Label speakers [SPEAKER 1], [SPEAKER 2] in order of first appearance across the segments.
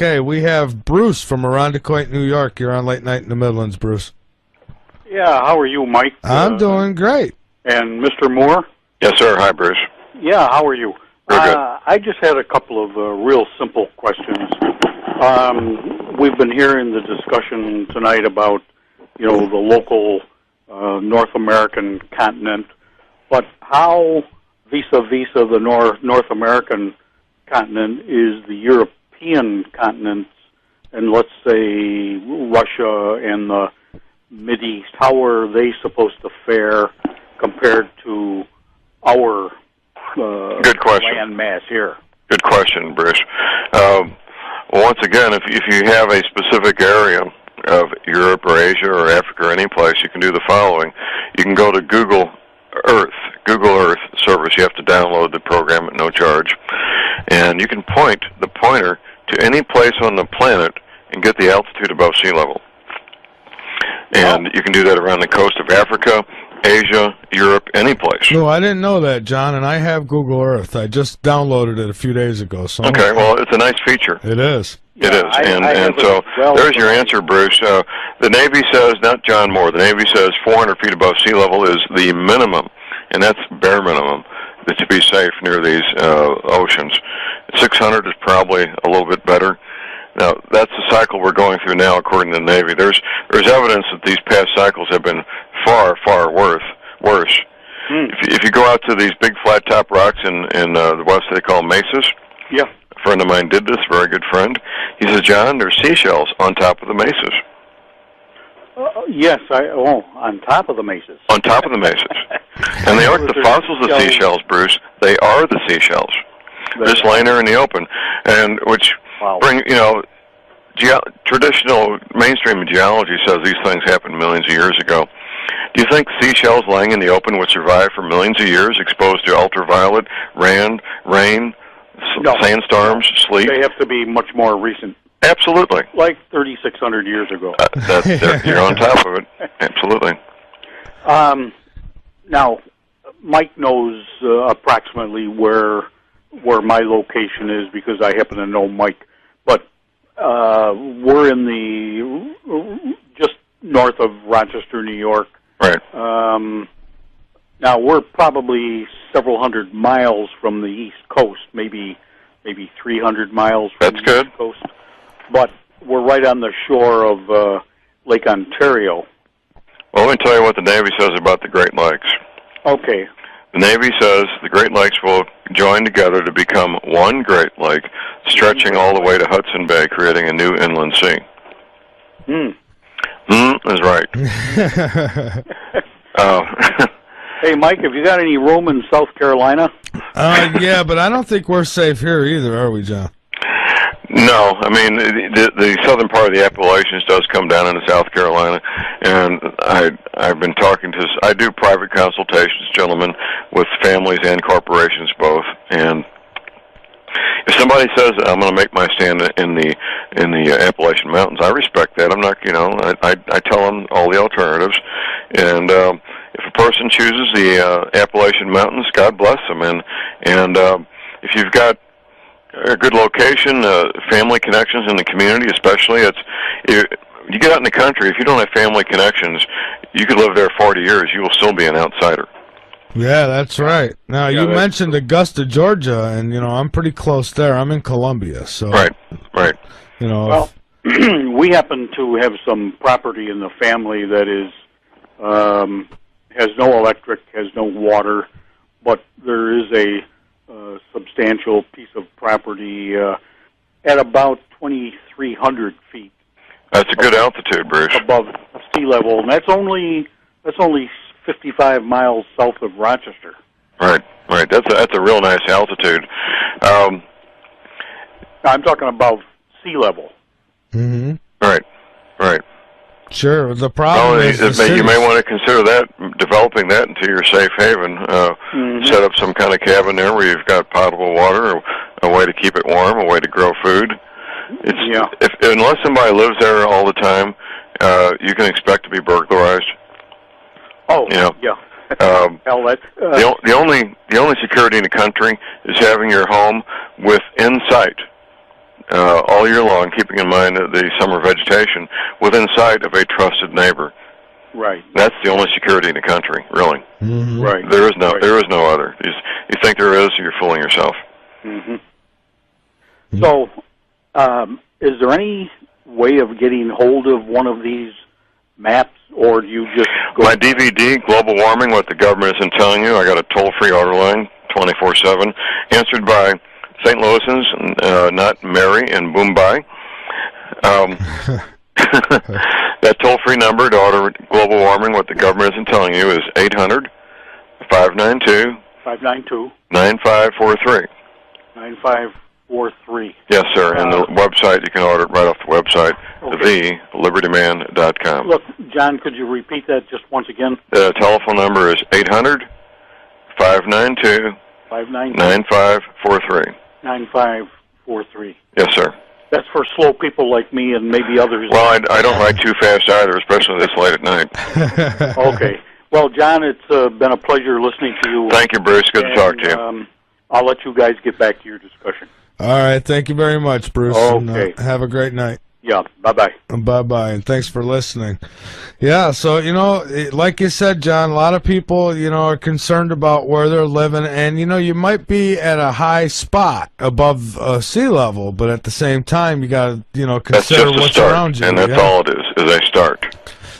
[SPEAKER 1] Okay, we have Bruce from Irondequoit, New York. You're on Late Night in the Midlands, Bruce.
[SPEAKER 2] Yeah, how are you, Mike?
[SPEAKER 1] I'm doing great.
[SPEAKER 2] And Mr. Moore?
[SPEAKER 3] Yes, sir. Hi, Bruce.
[SPEAKER 2] Yeah, how are you?
[SPEAKER 3] Very good.
[SPEAKER 2] I just had a couple of real simple questions. We've been hearing the discussion tonight about, the local North American continent, but how vis-a-vis the North American continent is the European continent, and let's say Russia and the Mideast, how are they supposed to fare compared to our
[SPEAKER 3] Good question.
[SPEAKER 2] land mass here?
[SPEAKER 3] Good question, Bruce. Once again, if you have a specific area of Europe or Asia or Africa or any place, you can do the following. You can go to Google Earth service. You have to download the program at no charge. And you can point the pointer to any place on the planet and get the altitude above sea level. And you can do that around the coast of Africa, Asia, Europe, any place.
[SPEAKER 1] No, I didn't know that, John, and I have Google Earth. I just downloaded it a few days ago. So
[SPEAKER 3] okay, well, it's a nice feature.
[SPEAKER 1] It is.
[SPEAKER 3] It is. And so there's your answer, Bruce. The Navy says, not John Moore, the Navy says 400 feet above sea level is the minimum, and that's bare minimum, to be safe near these oceans. 600 is probably a little bit better. Now, that's the cycle we're going through now, according to the Navy. There's evidence that these past cycles have been far, far worse. If you go out to these big flat-top rocks in the west, they call mesas.
[SPEAKER 2] Yeah.
[SPEAKER 3] A friend of mine did this, very good friend. He says, John, there's seashells on top of the mesas.
[SPEAKER 2] Yes, on top of the mesas.
[SPEAKER 3] On top of the mesas. And they aren't the fossils of seashells, Bruce. They are the seashells. They're just laying there in the open, and which bring, traditional mainstream geology says these things happened millions of years ago. Do you think seashells laying in the open would survive for millions of years, exposed to ultraviolet, rain, sandstorms, sleet?
[SPEAKER 2] They have to be much more recent.
[SPEAKER 3] Absolutely.
[SPEAKER 2] Like 3,600 years ago.
[SPEAKER 3] You're on top of it. Absolutely.
[SPEAKER 2] Now, Mike knows approximately where my location is because I happen to know Mike. But we're in the just north of Rochester, New York.
[SPEAKER 3] Right.
[SPEAKER 2] Now we're probably several hundred miles from the East Coast, maybe 300 miles from the East Coast. But we're right on the shore of Lake Ontario.
[SPEAKER 3] Well, let me tell you what the Navy says about the Great Lakes.
[SPEAKER 2] Okay.
[SPEAKER 3] The Navy says the Great Lakes will join together to become one Great Lake, stretching all the way to Hudson Bay, creating a new inland sea. Is right.
[SPEAKER 2] Hey, Mike, have you got any room in South Carolina?
[SPEAKER 1] Yeah, but I don't think we're safe here either, are we, John?
[SPEAKER 3] No, I mean, the southern part of the Appalachians does come down into South Carolina, and I've been talking to, I do private consultations, gentlemen, with families and corporations both, and if somebody says I'm going to make my stand in the Appalachian Mountains, I respect that. I'm not, I tell them all the alternatives, and if a person chooses the Appalachian Mountains, God bless them, and if you've got a good location, family connections in the community, especially. You get out in the country, if you don't have family connections, you could live there 40 years. You will still be an outsider.
[SPEAKER 1] Yeah, that's right. Now, you mentioned Augusta, Georgia, and, I'm pretty close there. I'm in Columbia, so...
[SPEAKER 3] Right.
[SPEAKER 2] Well, we happen to have some property in the family that is has no electric, has no water, but there is a substantial piece of property at about 2,300 feet. That's
[SPEAKER 3] a good altitude, Bruce.
[SPEAKER 2] Above sea level, and that's only 55 miles south of Rochester.
[SPEAKER 3] Right. That's a real nice altitude.
[SPEAKER 2] I'm talking about sea level.
[SPEAKER 1] Mm-hmm.
[SPEAKER 3] Right.
[SPEAKER 1] Sure. The problem is
[SPEAKER 3] you may want to consider developing that into your safe haven. Set up some kind of cabin there where you've got potable water, a way to keep it warm, a way to grow food. Unless somebody lives there all the time, you can expect to be burglarized.
[SPEAKER 2] Oh, yeah.
[SPEAKER 3] The only security in the country is having your home with insight. all year long, keeping in mind the summer vegetation within sight of a trusted neighbor.
[SPEAKER 2] Right.
[SPEAKER 3] That's the only security in the country, really.
[SPEAKER 1] Mm-hmm.
[SPEAKER 2] Right.
[SPEAKER 3] There is no other. You think there is, you're fooling yourself.
[SPEAKER 2] Mm-hmm. So, is there any way of getting hold of one of these maps, or do you just go...
[SPEAKER 3] My DVD, Global Warming, What the Government Isn't Telling You, I got a toll-free order line, 24/7, answered by St. Louisans, not Mary and Mumbai. That toll-free number to order Global Warming, What the Government Isn't Telling You, is 800-592... 9543.
[SPEAKER 2] 9543.
[SPEAKER 3] Yes, sir. And the website, you can order it right off the website, thelibertyman.com.
[SPEAKER 2] Look, John, could you repeat that just once again?
[SPEAKER 3] The telephone number is 800-592... 9543.
[SPEAKER 2] 9543.
[SPEAKER 3] Yes, sir.
[SPEAKER 2] That's for slow people like me and maybe others.
[SPEAKER 3] Well, I don't write too fast either, especially this late at night.
[SPEAKER 2] Okay. Well, John, it's been a pleasure listening to you.
[SPEAKER 3] Thank you, Bruce. Good to talk to you.
[SPEAKER 2] I'll let you guys get back to your discussion.
[SPEAKER 1] All right. Thank you very much, Bruce.
[SPEAKER 2] Okay.
[SPEAKER 1] And, have a great night.
[SPEAKER 2] Yeah. Bye-bye.
[SPEAKER 1] Bye-bye, and thanks for listening. Yeah, so, like you said, John, a lot of people, are concerned about where they're living, and, you might be at a high spot above sea level, but at the same time, you got to, consider what's around you.
[SPEAKER 3] And that's all it is a start.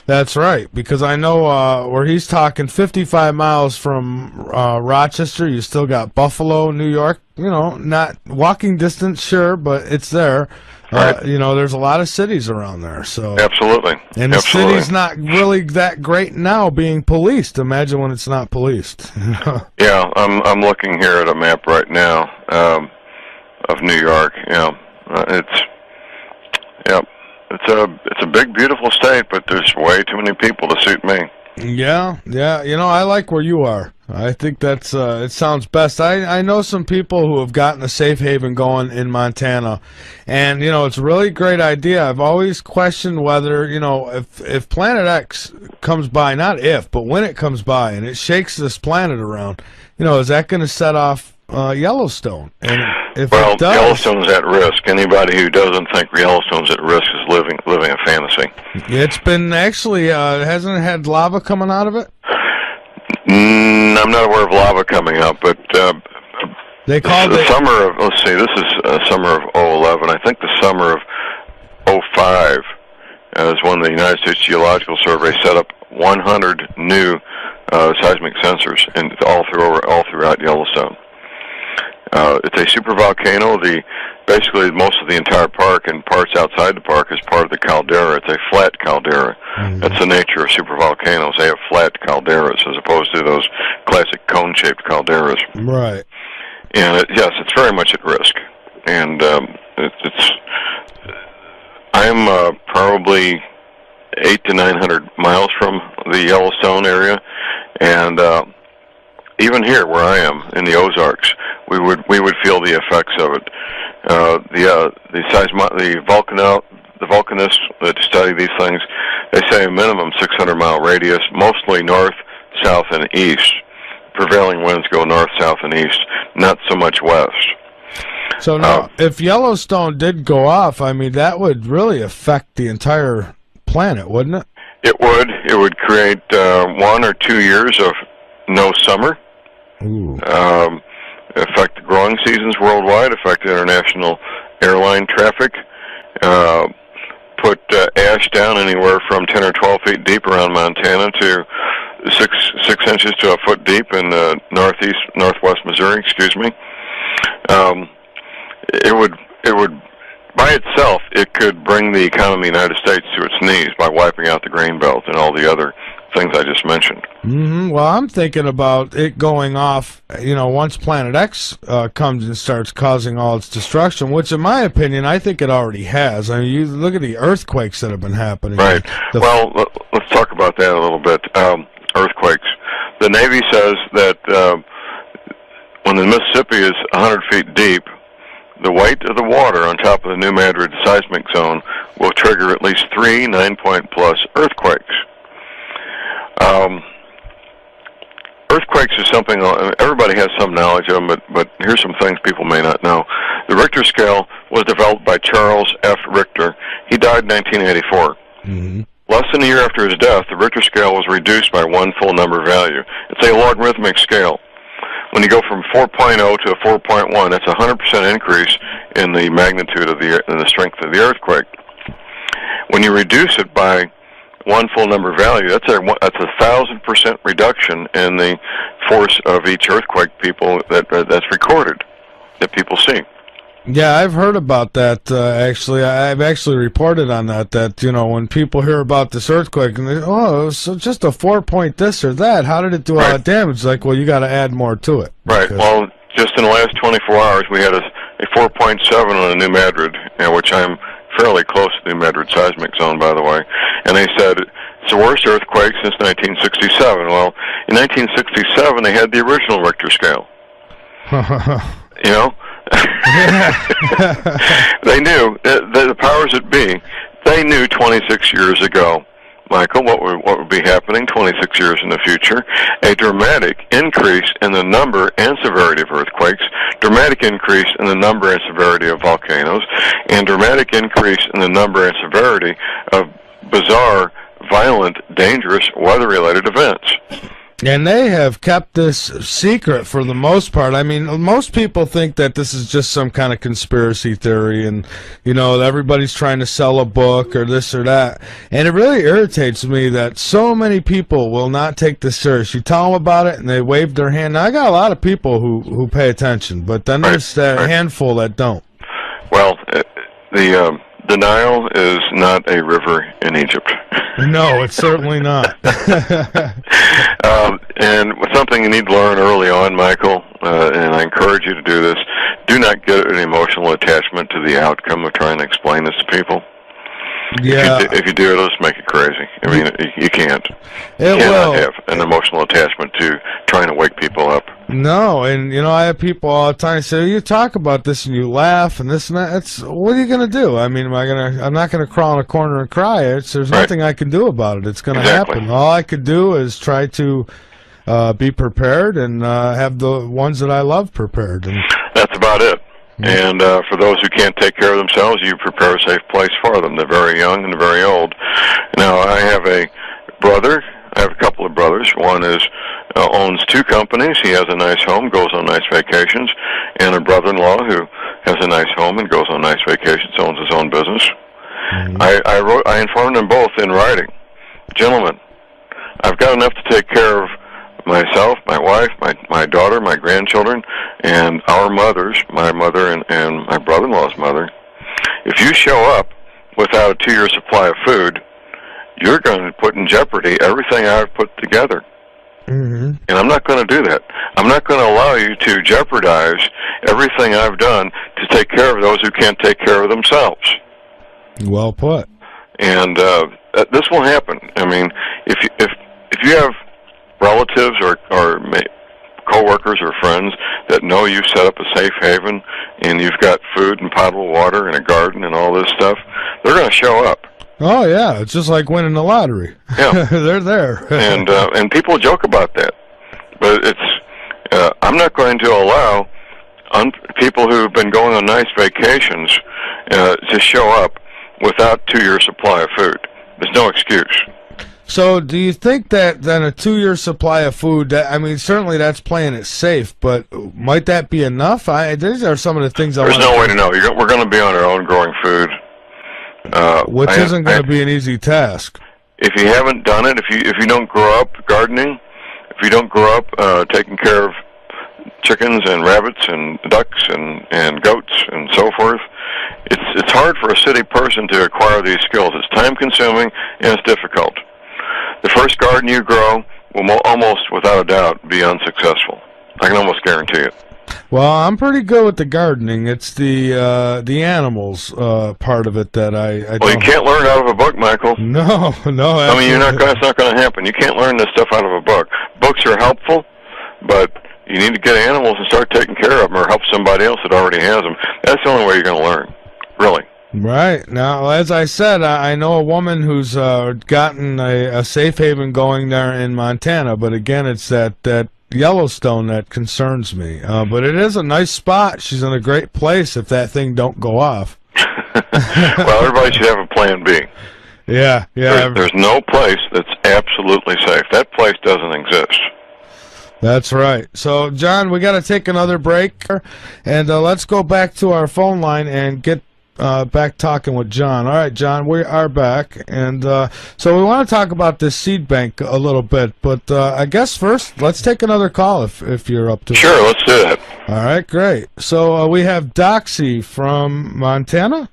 [SPEAKER 1] That's right, because I know where he's talking 55 miles from Rochester, you still got Buffalo, New York, not walking distance, sure, but it's there.
[SPEAKER 3] Right.
[SPEAKER 1] There's a lot of cities around there. So
[SPEAKER 3] absolutely.
[SPEAKER 1] And the city's not really that great now being policed. Imagine when it's not policed.
[SPEAKER 3] Yeah, I'm looking here at a map right now of New York. It's a big, beautiful state, but there's way too many people to suit me.
[SPEAKER 1] Yeah. I like where you are. I think that's it sounds best. I know some people who have gotten a safe haven going in Montana, and it's a really great idea. I've always questioned whether if Planet X comes by, not if, but when it comes by and it shakes this planet around, is that going to set off Yellowstone? And if it does,
[SPEAKER 3] Yellowstone's at risk. Anybody who doesn't think Yellowstone's at risk is living a fantasy. It's
[SPEAKER 1] been actually hasn't it had lava coming out of it?
[SPEAKER 3] I'm not aware of lava coming up, but
[SPEAKER 1] they called
[SPEAKER 3] the summer of, let's see, this is summer of 2011. I think the summer of 2005 is when the United States Geological Survey set up 100 new seismic sensors all throughout Yellowstone. It's a supervolcano. Basically most of the entire park and parts outside the park is part of the caldera. It's a flat caldera. Mm-hmm. That's the nature of supervolcanoes. They have flat calderas as opposed to those classic cone-shaped calderas.
[SPEAKER 1] Right.
[SPEAKER 3] And it's very much at risk. And I'm probably 800 to 900 miles from the Yellowstone area, and even here where I am in the Ozarks, we would feel the effects of it. The volcanists that study these things, they say a minimum 600-mile radius, mostly north, south, and east. Prevailing winds go north, south, and east, not so much west.
[SPEAKER 1] So now, if Yellowstone did go off, I mean, that would really affect the entire planet, wouldn't it?
[SPEAKER 3] It would. It would create 1 or 2 years of no summer.
[SPEAKER 1] Ooh.
[SPEAKER 3] Affect the growing seasons worldwide, affect international airline traffic, put ash down anywhere from 10 or 12 feet deep around Montana to 6 inches to a foot deep in northwest Missouri, excuse me. It would, by itself, it could bring the economy of the United States to its knees by wiping out the grain belt and all the other things I just mentioned.
[SPEAKER 1] Mm-hmm. Well, I'm thinking about it going off, once Planet X comes and starts causing all its destruction, which in my opinion, I think it already has. I mean, you look at the earthquakes that have been happening.
[SPEAKER 3] Right. Well, let's talk about that a little bit. Earthquakes. The Navy says that when the Mississippi is 100 feet deep, the weight of the water on top of the New Madrid seismic zone will trigger at least 3 9-point plus earthquakes. Earthquakes is something everybody has some knowledge of, but here's some things people may not know. The Richter scale was developed by Charles F. Richter. He died in 1984.
[SPEAKER 1] Mm-hmm.
[SPEAKER 3] Less than a year after his death, the Richter scale was reduced by one full number value. It's a logarithmic scale. When you go from 4.0 to a 4.1, that's a 100% increase in the magnitude of the strength of the earthquake. When you reduce it by one full number value, that's a 1,000% reduction in the force of each earthquake that's recorded, that people see.
[SPEAKER 1] Yeah, I've heard about that, actually. I've actually reported on that, you know, when people hear about this earthquake, and they, oh, it was just a 4-point this or that. How did it do all that damage? Like, well, you got to add more to it.
[SPEAKER 3] Right. Well, just in the last 24 hours, we had a 4.7 on the New Madrid, which I'm fairly close to the New Madrid seismic zone, by the way. And they said it's the worst earthquake since 1967. Well, in 1967, they had the original Richter scale. You know? They knew, the powers that be, they knew 26 years ago, Michael, what would be happening 26 years in the future. A dramatic increase in the number and severity of earthquakes, dramatic increase in the number and severity of volcanoes, and dramatic increase in the number and severity of bizarre, violent, dangerous, weather-related events.
[SPEAKER 1] And they have kept this secret for the most part. I mean, most people think that this is just some kind of conspiracy theory and, you know, everybody's trying to sell a book or this or that. And it really irritates me that so many people will not take this serious. You tell them about it and they wave their hand. Now, I got a lot of people who pay attention, but then there's that handful that don't.
[SPEAKER 3] Well, the Nile is not a river in Egypt.
[SPEAKER 1] No, it's certainly not.
[SPEAKER 3] And something you need to learn early on, Michael, and I encourage you to do this, do not get an emotional attachment to the outcome of trying to explain this to people.
[SPEAKER 1] Yeah.
[SPEAKER 3] If you do, it'll just make it crazy. I mean, you can't.
[SPEAKER 1] You
[SPEAKER 3] cannot have an emotional attachment to trying to wake people up.
[SPEAKER 1] No, and you know, I have people all the time say, you talk about this and you laugh and this and that. What are you gonna do? I mean, I'm not gonna crawl in a corner and cry. There's nothing I can do about it. It's gonna happen. All I could do is try to be prepared and have the ones that I love prepared. And
[SPEAKER 3] that's about it. And for those who can't take care of themselves, you prepare a safe place for them. They're very young and very old. Now, I have a brother. I have a couple of brothers. One owns 2 companies. He has a nice home, goes on nice vacations, and a brother-in-law who has a nice home and goes on nice vacations, owns his own business. I informed them both in writing, gentlemen, I've got enough to take care of myself, my wife, my daughter, my grandchildren, and our mothers, my mother and my brother-in-law's mother. If you show up without a 2-year supply of food, you're going to put in jeopardy everything I've put together. And I'm not going to do that. I'm not going to allow you to jeopardize everything I've done to take care of those who can't take care of themselves.
[SPEAKER 1] Well put.
[SPEAKER 3] And this will happen. I mean, if you have relatives or co-workers or friends that know you've set up a safe haven and you've got food and potable water and a garden and all this stuff, they're going to show up.
[SPEAKER 1] Oh yeah, it's just like winning the lottery.
[SPEAKER 3] Yeah,
[SPEAKER 1] they're there.
[SPEAKER 3] And people joke about that, but it's I'm not going to allow people who've been going on nice vacations to show up without 2-year supply of food. There's no excuse.
[SPEAKER 1] So, do you think that then a 2-year supply of food? I mean, certainly that's playing it safe, but might that be enough? These are some of the things
[SPEAKER 3] There's no way to know. We're going to be on our own growing food.
[SPEAKER 1] Which isn't going to be an easy task.
[SPEAKER 3] If you haven't done it, if you don't grow up gardening, if you don't grow up taking care of chickens and rabbits and ducks and goats and so forth, it's hard for a city person to acquire these skills. It's time consuming and it's difficult. The first garden you grow will almost without a doubt be unsuccessful. I can almost guarantee it.
[SPEAKER 1] Well, I'm pretty good with the gardening. It's the animals part of it that I
[SPEAKER 3] well, you can't learn out of a book, Michael.
[SPEAKER 1] No.
[SPEAKER 3] I mean, that's not going to happen. You can't learn this stuff out of a book. Books are helpful, but you need to get animals and start taking care of them or help somebody else that already has them. That's the only way you're going to learn, really.
[SPEAKER 1] Right. Now, as I said, I know a woman who's gotten a safe haven going there in Montana, but again, it's that Yellowstone that concerns me. But it is a nice spot. She's in a great place if that thing don't go off.
[SPEAKER 3] Well, everybody should have a plan B.
[SPEAKER 1] Yeah.
[SPEAKER 3] There's no place that's absolutely safe. That place doesn't exist.
[SPEAKER 1] That's right. So, John, we got to take another break, and let's go back to our phone line and get back talking with John. All right, John, we are back, and so we want to talk about this seed bank a little bit, but I guess first, let's take another call if you're up to it.
[SPEAKER 3] Sure, let's do that.
[SPEAKER 1] All right, great. So we have Doxy from Montana.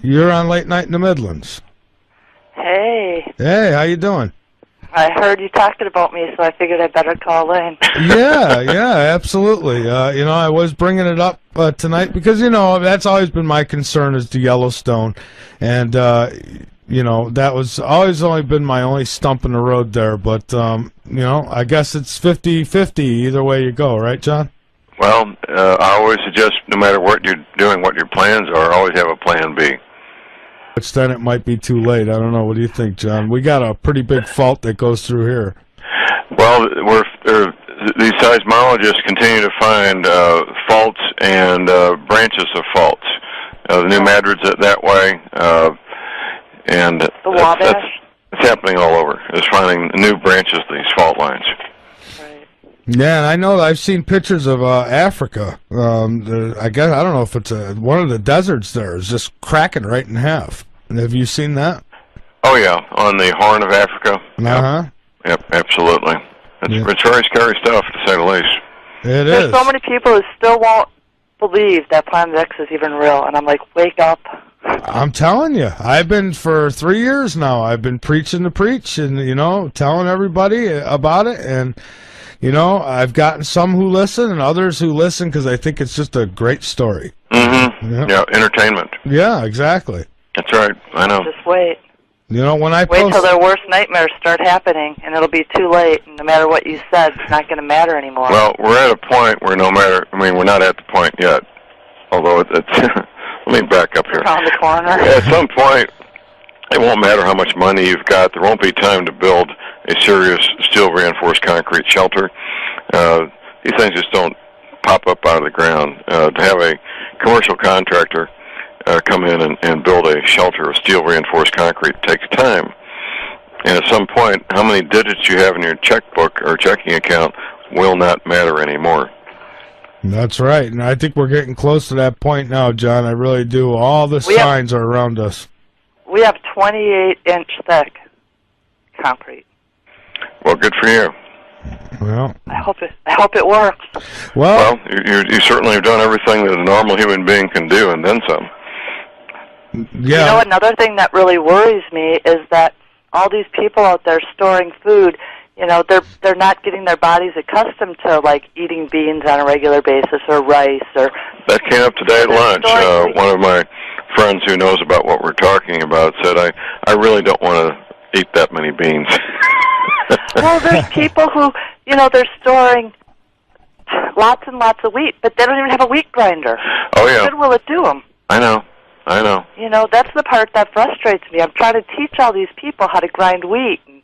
[SPEAKER 1] You're on Late Night in the Midlands.
[SPEAKER 4] Hey.
[SPEAKER 1] Hey, how you doing?
[SPEAKER 4] I heard you talking about me, so I figured I'd better call in.
[SPEAKER 1] Yeah, absolutely. I was bringing it up tonight because, that's always been my concern is the Yellowstone. And, that was always only been my only stump in the road there. But, I guess it's 50-50 either way you go, right, John?
[SPEAKER 3] Well, I always suggest no matter what you're doing, what your plans are, always have a plan B.
[SPEAKER 1] Which then it might be too late. I don't know. What do you think, John? We got a pretty big fault that goes through here.
[SPEAKER 3] Well, these seismologists continue to find faults and branches of faults. The New Madrid's that way, and
[SPEAKER 4] the Wabash.
[SPEAKER 3] It's happening all over. It's finding new branches of these fault lines.
[SPEAKER 1] Yeah, and I know I've seen pictures of Africa. I guess I don't know if it's one of the deserts there is just cracking right in half. Have you seen that?
[SPEAKER 3] Oh yeah, on the Horn of Africa. Yep, absolutely. It's very scary stuff, to say the least.
[SPEAKER 4] There's so many people who still won't believe that Planet X is even real, and I'm like, wake up.
[SPEAKER 1] I'm telling you, I've been for 3 years now. I've been preaching the preach, and telling everybody about it, and. I've gotten some who listen and others who listen because I think it's just a great story.
[SPEAKER 3] Mm-hmm. Yeah, entertainment.
[SPEAKER 1] Yeah, exactly.
[SPEAKER 3] That's right. I know.
[SPEAKER 4] Just wait.
[SPEAKER 1] When I
[SPEAKER 4] wait till their worst nightmares start happening, and it'll be too late. And no matter what you said, it's not going to matter anymore.
[SPEAKER 3] Well, we're at a point where we're not at the point yet. Although it's let me back up here.
[SPEAKER 4] Around the corner.
[SPEAKER 3] At some point, it won't matter how much money you've got. There won't be time to build a serious steel-reinforced concrete shelter. These things just don't pop up out of the ground. To have a commercial contractor come in and build a shelter of steel-reinforced concrete takes time. And at some point, how many digits you have in your checkbook or checking account will not matter anymore.
[SPEAKER 1] That's right. And I think we're getting close to that point now, John. I really do. All the signs are around us.
[SPEAKER 4] We have 28-inch thick concrete.
[SPEAKER 3] Well, good for you.
[SPEAKER 1] Well,
[SPEAKER 4] I hope it works.
[SPEAKER 3] Well, you certainly have done everything that a normal human being can do, and then some.
[SPEAKER 1] Yeah.
[SPEAKER 4] Another thing that really worries me is that all these people out there storing food, they're not getting their bodies accustomed to eating beans on a regular basis or rice or.
[SPEAKER 3] That came up today at lunch. One of my friends who knows about what we're talking about said, I really don't want to eat that many beans.
[SPEAKER 4] Well, there's people who, they're storing lots and lots of wheat, but they don't even have a wheat grinder.
[SPEAKER 3] Oh, yeah.
[SPEAKER 4] What good will it do them?
[SPEAKER 3] I know.
[SPEAKER 4] That's the part that frustrates me. I'm trying to teach all these people how to grind wheat and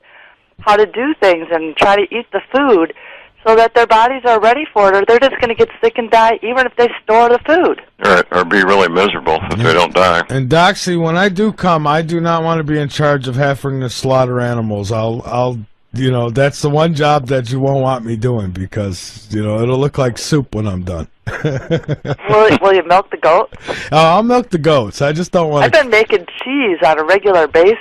[SPEAKER 4] how to do things and try to eat the food so that their bodies are ready for it, or they're just going to get sick and die even if they store the food.
[SPEAKER 3] Or be really miserable if they don't die.
[SPEAKER 1] And Doxy, when I do come, I do not want to be in charge of having to slaughter animals. I'll that's the one job that you won't want me doing because, it'll look like soup when I'm done.
[SPEAKER 4] Will you milk the goats?
[SPEAKER 1] Oh, I'll milk the goats. I just don't want
[SPEAKER 4] I've been making cheese on a regular basis.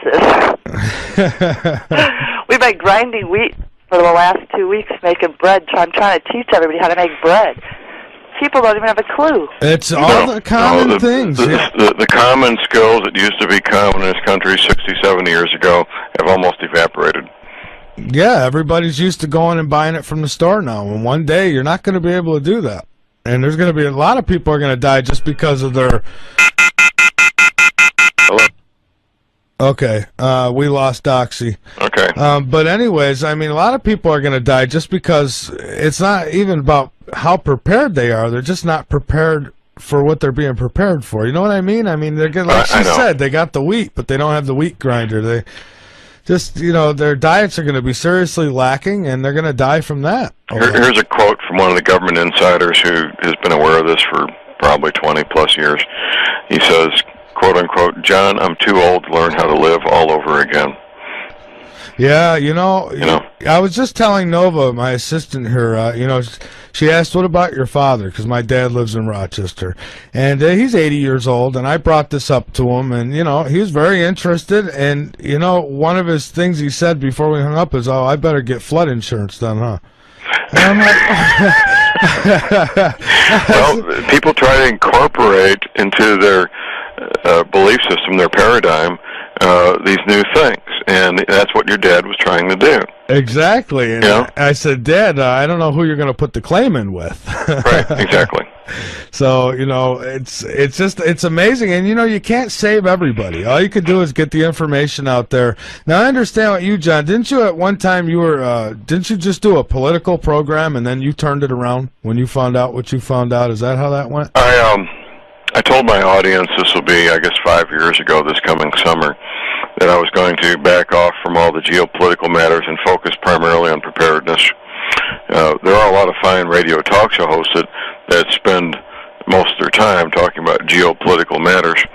[SPEAKER 4] We've been grinding wheat for the last 2 weeks making bread. So I'm trying to teach everybody how to make bread. People don't even have a clue.
[SPEAKER 1] It's all the common things.
[SPEAKER 3] The common skills that used to be common in this country 60, 70 years ago have almost evaporated.
[SPEAKER 1] Yeah, everybody's used to going and buying it from the store now, and one day you're not going to be able to do that. And there's going to be a lot of people are going to die just because of their...
[SPEAKER 3] Hello?
[SPEAKER 1] Okay, we lost Doxy.
[SPEAKER 3] Okay.
[SPEAKER 1] But anyways, a lot of people are going to die just because it's not even about how prepared they are. They're just not prepared for what they're being prepared for. You know what I mean? They're getting, like she said, they got the wheat, but they don't have the wheat grinder. just, you know, their diets are going to be seriously lacking, and they're going to die from that.
[SPEAKER 3] Here's a quote from one of the government insiders who has been aware of this for probably 20-plus years. He says, quote unquote, "John, I'm too old to learn how to live all over again."
[SPEAKER 1] Yeah, you know, I was just telling Nova, my assistant here, you know, she asked, "What about your father?" Because my dad lives in Rochester, and he's 80 years old, and I brought this up to him, and, you know, he was very interested, and, you know, one of his things he said before we hung up is, "Oh, I better get flood insurance done, huh?" And I'm like...
[SPEAKER 3] Well, people try to incorporate into their belief system, their paradigm, these new things, and that's what your dad was trying to do.
[SPEAKER 1] Exactly. And I said, "Dad, I don't know who you're going to put the claim in with."
[SPEAKER 3] Right, exactly.
[SPEAKER 1] So, you know, it's amazing. And, you know, you can't save everybody. All you could do is get the information out there. Now, I understand what you, John, didn't you at one time didn't you just do a political program and then you turned it around when you found out what you found out? Is that how that went?
[SPEAKER 3] I told my audience, this will be, I guess, 5 years ago this coming summer, that I was going to back off from all the geopolitical matters and focus primarily on preparedness. There are a lot of fine radio talk show hosts that spend most of their time talking about geopolitical matters,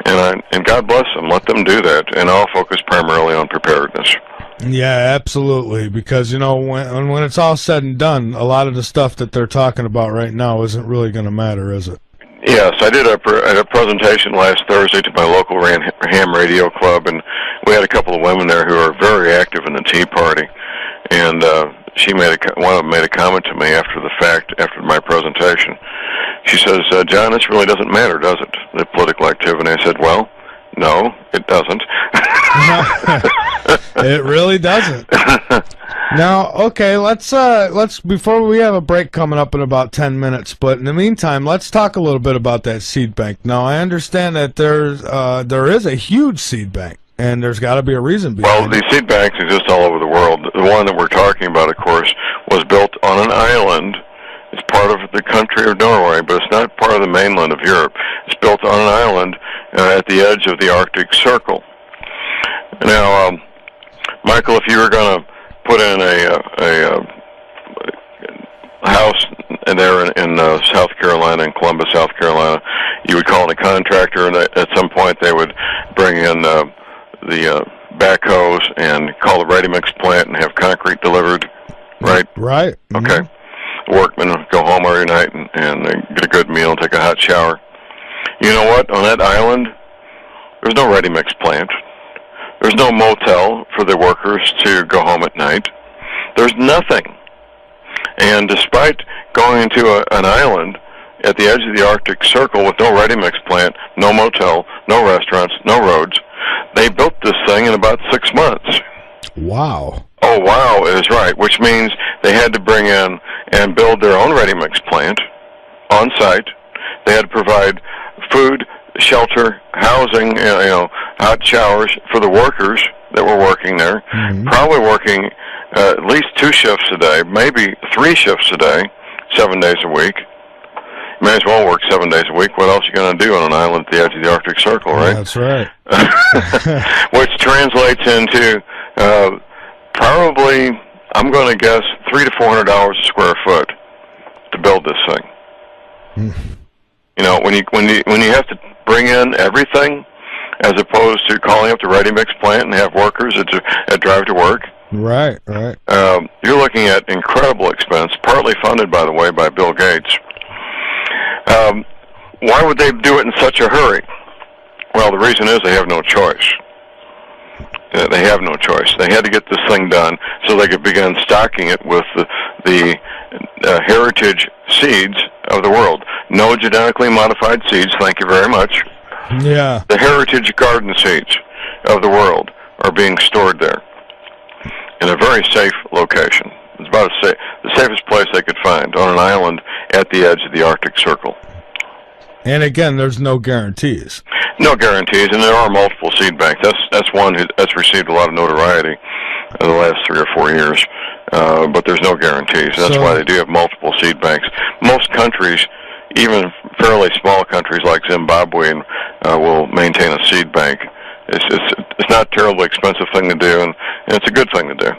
[SPEAKER 3] and God bless them, let them do that, and I'll focus primarily on preparedness.
[SPEAKER 1] Yeah, absolutely, because, you know, when it's all said and done, a lot of the stuff that they're talking about right now isn't really going to matter, is it?
[SPEAKER 3] Yes, I did a presentation last Thursday to my local ham radio club, and we had a couple of women there who are very active in the Tea Party, and one of them made a comment to me after the fact, after my presentation. She says, "John, this really doesn't matter, does it, the political activity?" I said, "Well, no, it doesn't."
[SPEAKER 1] It really doesn't. Now, okay, let's before we have a break coming up in about 10 minutes, but in the meantime, let's talk a little bit about that seed bank. Now, I understand that there is a huge seed bank, and there's got to be a reason behind it.
[SPEAKER 3] Well, these seed banks exist all over the world. The one that we're talking about, of course, was built on an island. It's part of the country of Norway, but it's not part of the mainland of Europe. It's built on an island at the edge of the Arctic Circle. Now, Michael, if you were going to put in a house there in South Carolina, in Columbus, South Carolina, you would call in a contractor, and at some point they would bring in the backhoes and call the ready-mix plant and have concrete delivered, right?
[SPEAKER 1] Right. Mm-hmm.
[SPEAKER 3] Okay. Workmen go home every night and get a good meal and take a hot shower. You know what? On that island, there's no ready-mix plant. There's no motel for the workers to go home at night. There's nothing. And despite going into an island at the edge of the Arctic Circle with no ready-mix plant, no motel, no restaurants, no roads, they built this thing in about 6 months.
[SPEAKER 1] Wow.
[SPEAKER 3] Oh, wow is right, which means they had to bring in and build their own ready-mix plant on site. They had to provide food, shelter, housing, hot showers for the workers that were working there, probably working at least 2 shifts a day, maybe 3 shifts a day, 7 days a week. You may as well work 7 days a week. What else are you going to do on an island at the edge of the Arctic Circle, right?
[SPEAKER 1] Yeah, that's right.
[SPEAKER 3] Which translates into probably, I'm going to guess, $300 to $400 a square foot to build this thing. You know, when you have to bring in everything, as opposed to calling up the ready-mix plant and have workers that drive to work.
[SPEAKER 1] Right, right.
[SPEAKER 3] You're looking at incredible expense, partly funded, by the way, by Bill Gates. Why would they do it in such a hurry? Well, the reason is they have no choice. They have no choice. They had to get this thing done so they could begin stocking it with the heritage seeds of the world. No genetically modified seeds, thank you very much.
[SPEAKER 1] Yeah.
[SPEAKER 3] The heritage garden seeds of the world are being stored there in a very safe location. It's about the safest place they could find, on an island at the edge of the Arctic Circle.
[SPEAKER 1] And again, there's no guarantees.
[SPEAKER 3] No guarantees, and there are multiple seed banks. That's one that's received a lot of notoriety in the last 3 or 4 years, but there's no guarantees. That's why they do have multiple seed banks. Most countries, even fairly small countries like Zimbabwe, will maintain a seed bank. It's it's not a terribly expensive thing to do, and it's a good thing to do.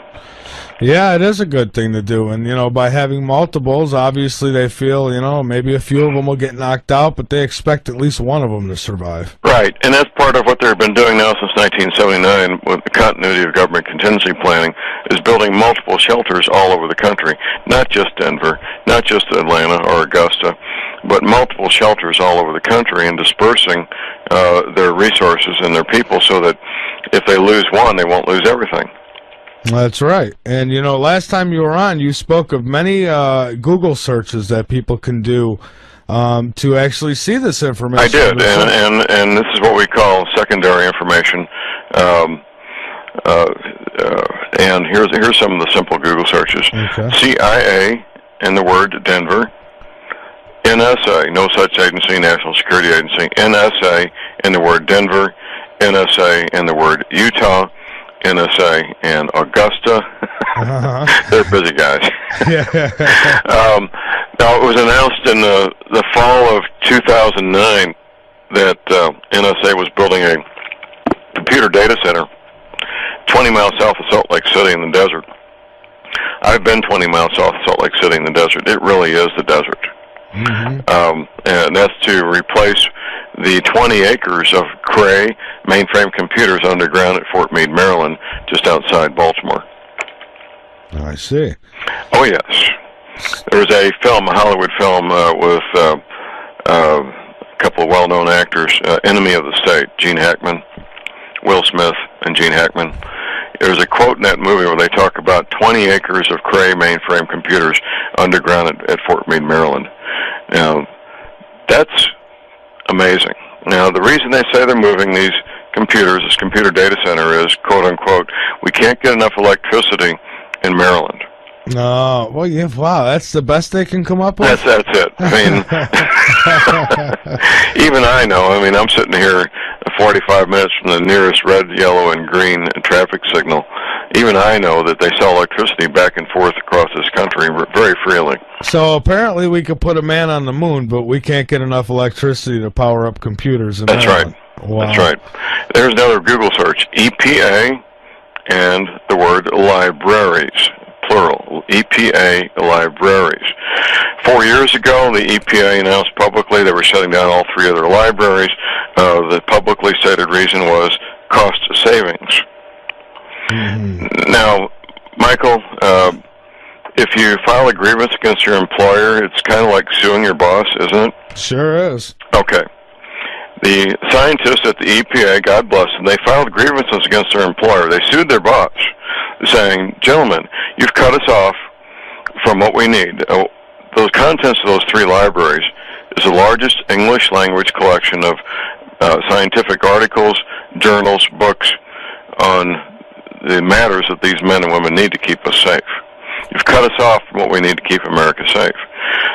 [SPEAKER 1] Yeah, it is a good thing to do, and by having multiples, obviously they feel maybe a few of them will get knocked out, but they expect at least one of them to survive.
[SPEAKER 3] Right, and that's part of what they've been doing now since 1979 with the continuity of government contingency planning, is building multiple shelters all over the country, not just Denver, not just Atlanta or Augusta, but multiple shelters all over the country, and dispersing their resources and their people so that if they lose one, they won't lose everything.
[SPEAKER 1] That's right. And, last time you were on, you spoke of many Google searches that people can do to actually see this information.
[SPEAKER 3] I did, and this is what we call secondary information. And here's some of the simple Google searches. Okay. CIA and the word Denver. NSA, no such agency, National Security Agency. NSA and the word Denver. NSA and the word Utah. NSA and Augusta. They're busy guys. Now, it was announced in the fall of 2009 that NSA was building a computer data center 20 miles south of Salt Lake City in the desert. I've been 20 miles south of Salt Lake City in the desert. It really is the desert. And that's to replace the 20 acres of Cray mainframe computers underground at Fort Meade, Maryland, just outside Baltimore.
[SPEAKER 1] I see.
[SPEAKER 3] Oh, yes. There was a film, a Hollywood film, with a couple of well-known actors, Enemy of the State, Gene Hackman, Will Smith, and Gene Hackman. There's a quote in that movie where they talk about 20 acres of Cray mainframe computers underground at Fort Meade, Maryland. Now, that's amazing. Now, the reason they say they're moving these computers, this computer data center, is, quote unquote, we can't get enough electricity in Maryland.
[SPEAKER 1] No, well, yeah, wow, that's the best they can come up with?
[SPEAKER 3] That's it. I mean, even I know. I mean, I'm sitting here 45 minutes from the nearest red, yellow, and green traffic signal. Even I know that they sell electricity back and forth across this country very freely.
[SPEAKER 1] So apparently we could put a man on the moon, but we can't get enough electricity to power up computers in Maryland.
[SPEAKER 3] Right. Wow. That's right. There's another Google search. EPA and the word libraries. Plural, EPA libraries. 4 years ago, the EPA announced publicly they were shutting down all 3 other libraries. The publicly stated reason was cost savings. Now, Michael, if you file a grievance against your employer, it's kind of like suing your boss, isn't it?
[SPEAKER 1] Sure is.
[SPEAKER 3] Okay. The scientists at the EPA, God bless them, they filed grievances against their employer. They sued their boss, saying, gentlemen, you've cut us off from what we need. Those contents of those 3 libraries is the largest English language collection of scientific articles, journals, books on the matters that these men and women need to keep us safe. You've cut us off from what we need to keep America safe.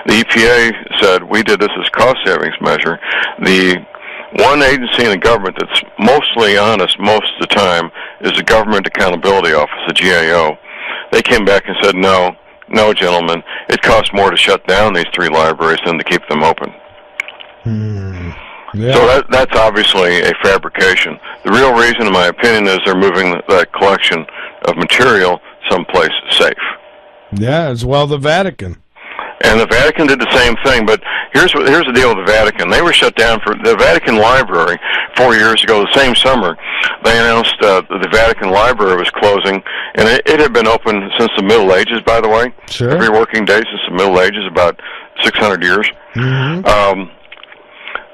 [SPEAKER 3] The EPA said we did this as cost savings measure. The one agency in the government that's mostly honest most of the time is the Government Accountability Office, the GAO. They came back and said, no, gentlemen, it costs more to shut down these 3 libraries than to keep them open.
[SPEAKER 1] Yeah.
[SPEAKER 3] So that's obviously a fabrication. The real reason, in my opinion, is they're moving that collection of material someplace safe.
[SPEAKER 1] Yeah, as well the Vatican.
[SPEAKER 3] And the Vatican did the same thing, but here's the deal with the Vatican. They were shut down for the Vatican Library 4 years ago, the same summer. They announced the Vatican Library was closing, and it had been open since the Middle Ages, by the way.
[SPEAKER 1] Sure.
[SPEAKER 3] Every working day since the Middle Ages, about 600 years.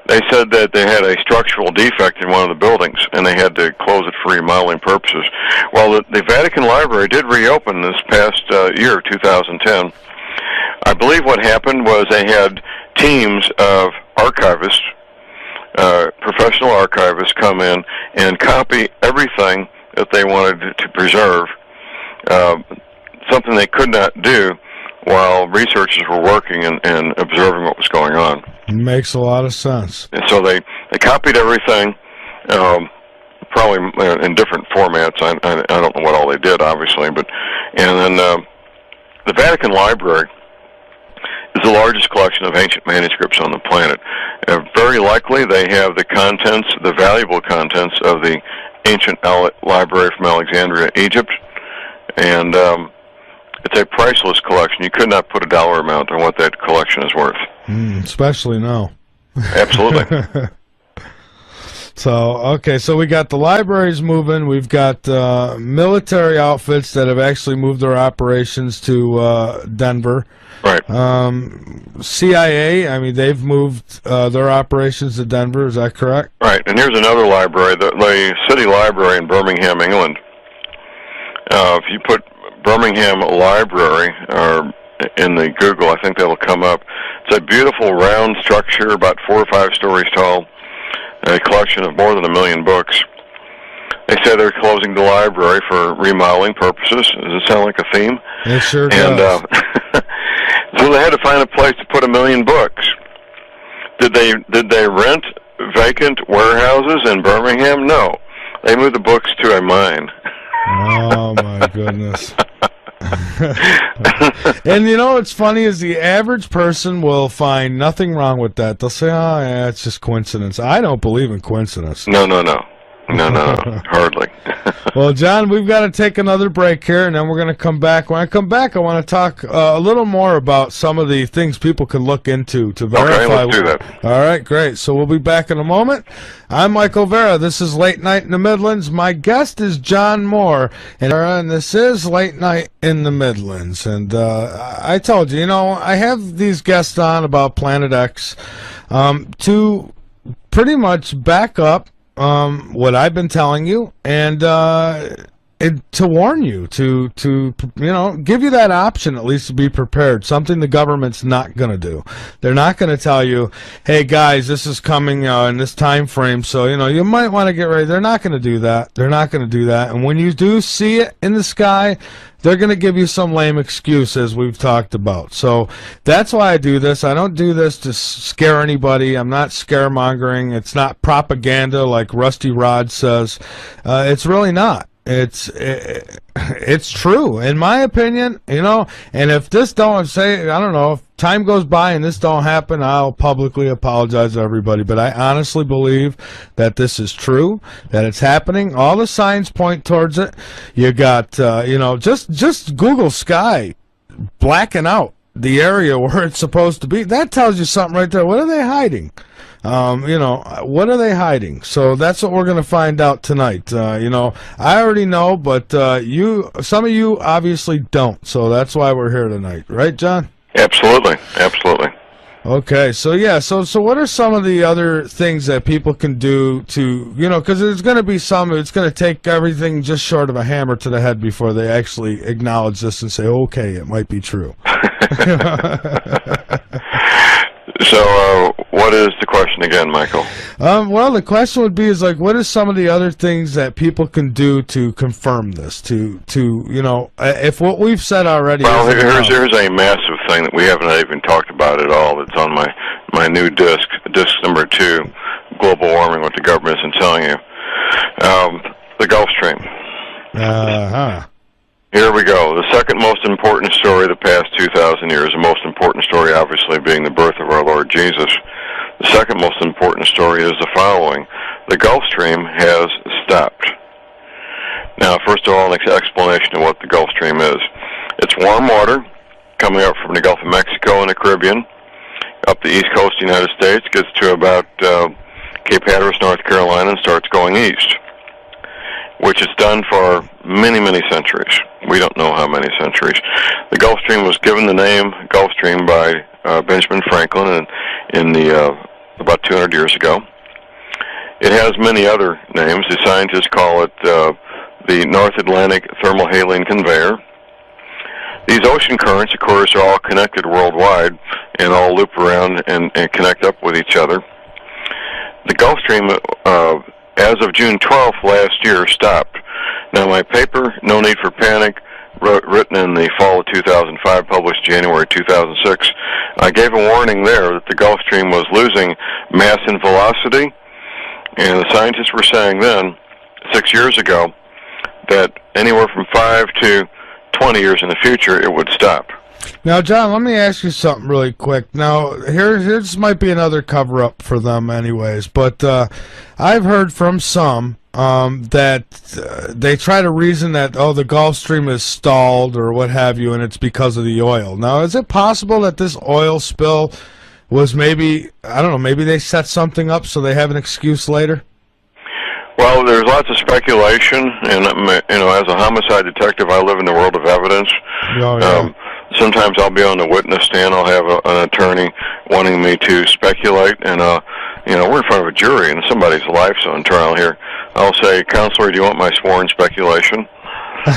[SPEAKER 3] They said that they had a structural defect in one of the buildings, and they had to close it for remodeling purposes. Well, the Vatican Library did reopen this past year, 2010. I believe what happened was they had teams of archivists, professional archivists, come in and copy everything that they wanted to preserve, something they could not do while researchers were working and observing what was going on.
[SPEAKER 1] It makes a lot of sense.
[SPEAKER 3] And so they copied everything, probably in different formats. I don't know what all they did, obviously, and then the Vatican Library is the largest collection of ancient manuscripts on the planet. Very likely they have the valuable contents of the ancient library from Alexandria, Egypt, and it's a priceless collection. You could not put a dollar amount on what that collection is worth.
[SPEAKER 1] Especially now.
[SPEAKER 3] Absolutely.
[SPEAKER 1] So, okay, so we got the libraries moving. We've got military outfits that have actually moved their operations to Denver.
[SPEAKER 3] Right.
[SPEAKER 1] CIA, I mean, they've moved their operations to Denver. Is that correct?
[SPEAKER 3] Right, and here's another library, the City Library in Birmingham, England. If you put Birmingham Library in the Google, I think that'll come up. It's a beautiful round structure, about 4 or 5 stories tall. A collection of more than 1 million books. They say they're closing the library for remodeling purposes. Does it sound like a theme?
[SPEAKER 1] It sure does.
[SPEAKER 3] So they had to find a place to put 1 million books. Did they rent vacant warehouses in Birmingham? No. They moved the books to a mine.
[SPEAKER 1] Oh my goodness. And you know what's funny is the average person will find nothing wrong with that. They'll say, oh yeah, it's just coincidence. I don't believe in coincidence.
[SPEAKER 3] No, hardly.
[SPEAKER 1] Well, John, we've got to take another break here, and then we're going to come back. When I come back, I want to talk a little more about some of the things people can look into to verify.
[SPEAKER 3] Okay, let's do that.
[SPEAKER 1] All right, great. So we'll be back in a moment. I'm Michael Vera. This is Late Night in the Midlands. My guest is John Moore, and this is Late Night in the Midlands. And I told you, I have these guests on about Planet X to pretty much back up what I've been telling you, and to warn you, to give you that option at least to be prepared. Something the government's not going to do. They're not going to tell you, hey guys, this is coming in this time frame, so you might want to get ready. They're not going to do that. They're not going to do that. And when you do see it in the sky, they're going to give you some lame excuse, as we've talked about. So that's why I do this. I don't do this to scare anybody. I'm not scaremongering. It's not propaganda like Rusty Rod says. It's really not. It's true, in my opinion, and if this don't say, I don't know, if time goes by and this don't happen, I'll publicly apologize to everybody, but I honestly believe that this is true, that it's happening. All the signs point towards it. You got, just Google sky blacking out the area where it's supposed to be. That tells you something right there. What are they hiding? What are they hiding? So that's what we're going to find out tonight. I already know, but some of you obviously don't. So that's why we're here tonight, right, John?
[SPEAKER 3] Absolutely.
[SPEAKER 1] Okay, so yeah, so what are some of the other things that people can do to, because there's going to be some, it's going to take everything just short of a hammer to the head before they actually acknowledge this and say, okay, it might be true.
[SPEAKER 3] So, what is the question again, Michael?
[SPEAKER 1] Well, the question would be what are some of the other things that people can do to confirm this? If what we've said already.
[SPEAKER 3] Well, here's a massive thing that we haven't even talked about at all. That's on my new disc number 2, global warming, what the government isn't telling you. The Gulf Stream. Here we go. The second most important story of the past 2,000 years, the most important story obviously being the birth of our Lord Jesus. The second most important story is the following. The Gulf Stream has stopped. Now, first of all, an explanation of what the Gulf Stream is. It's warm water coming up from the Gulf of Mexico and the Caribbean, up the east coast of the United States, gets to about Cape Hatteras, North Carolina, and starts going east, which it's done for many, many centuries. We don't know how many centuries. The Gulf Stream was given the name Gulf Stream by Benjamin Franklin in about 200 years ago. It has many other names. The scientists call it the North Atlantic Thermohaline Conveyor. These ocean currents, of course, are all connected worldwide and all loop around and connect up with each other. The Gulf Stream, as of June 12th last year, stopped. Now, my paper, No Need for Panic, written in the fall of 2005, published January 2006, I gave a warning there that the Gulf Stream was losing mass and velocity, and the scientists were saying then, 6 years ago, that anywhere from 5 to 20 years in the future, it would stop.
[SPEAKER 1] Now, John, let me ask you something really quick. Now, this might be another cover-up for them anyways, but I've heard from some that they try to reason that, oh, the Gulf Stream is stalled or what have you, and it's because of the oil. Now, is it possible that this oil spill was maybe, I don't know, maybe they set something up so they have an excuse later?
[SPEAKER 3] Well, there's lots of speculation, and as a homicide detective, I live in the world of evidence.
[SPEAKER 1] Oh, yeah.
[SPEAKER 3] Sometimes I'll be on the witness stand. I'll have an attorney wanting me to speculate, and we're in front of a jury, and somebody's life's on trial here. I'll say, "Counselor, do you want my sworn speculation?" I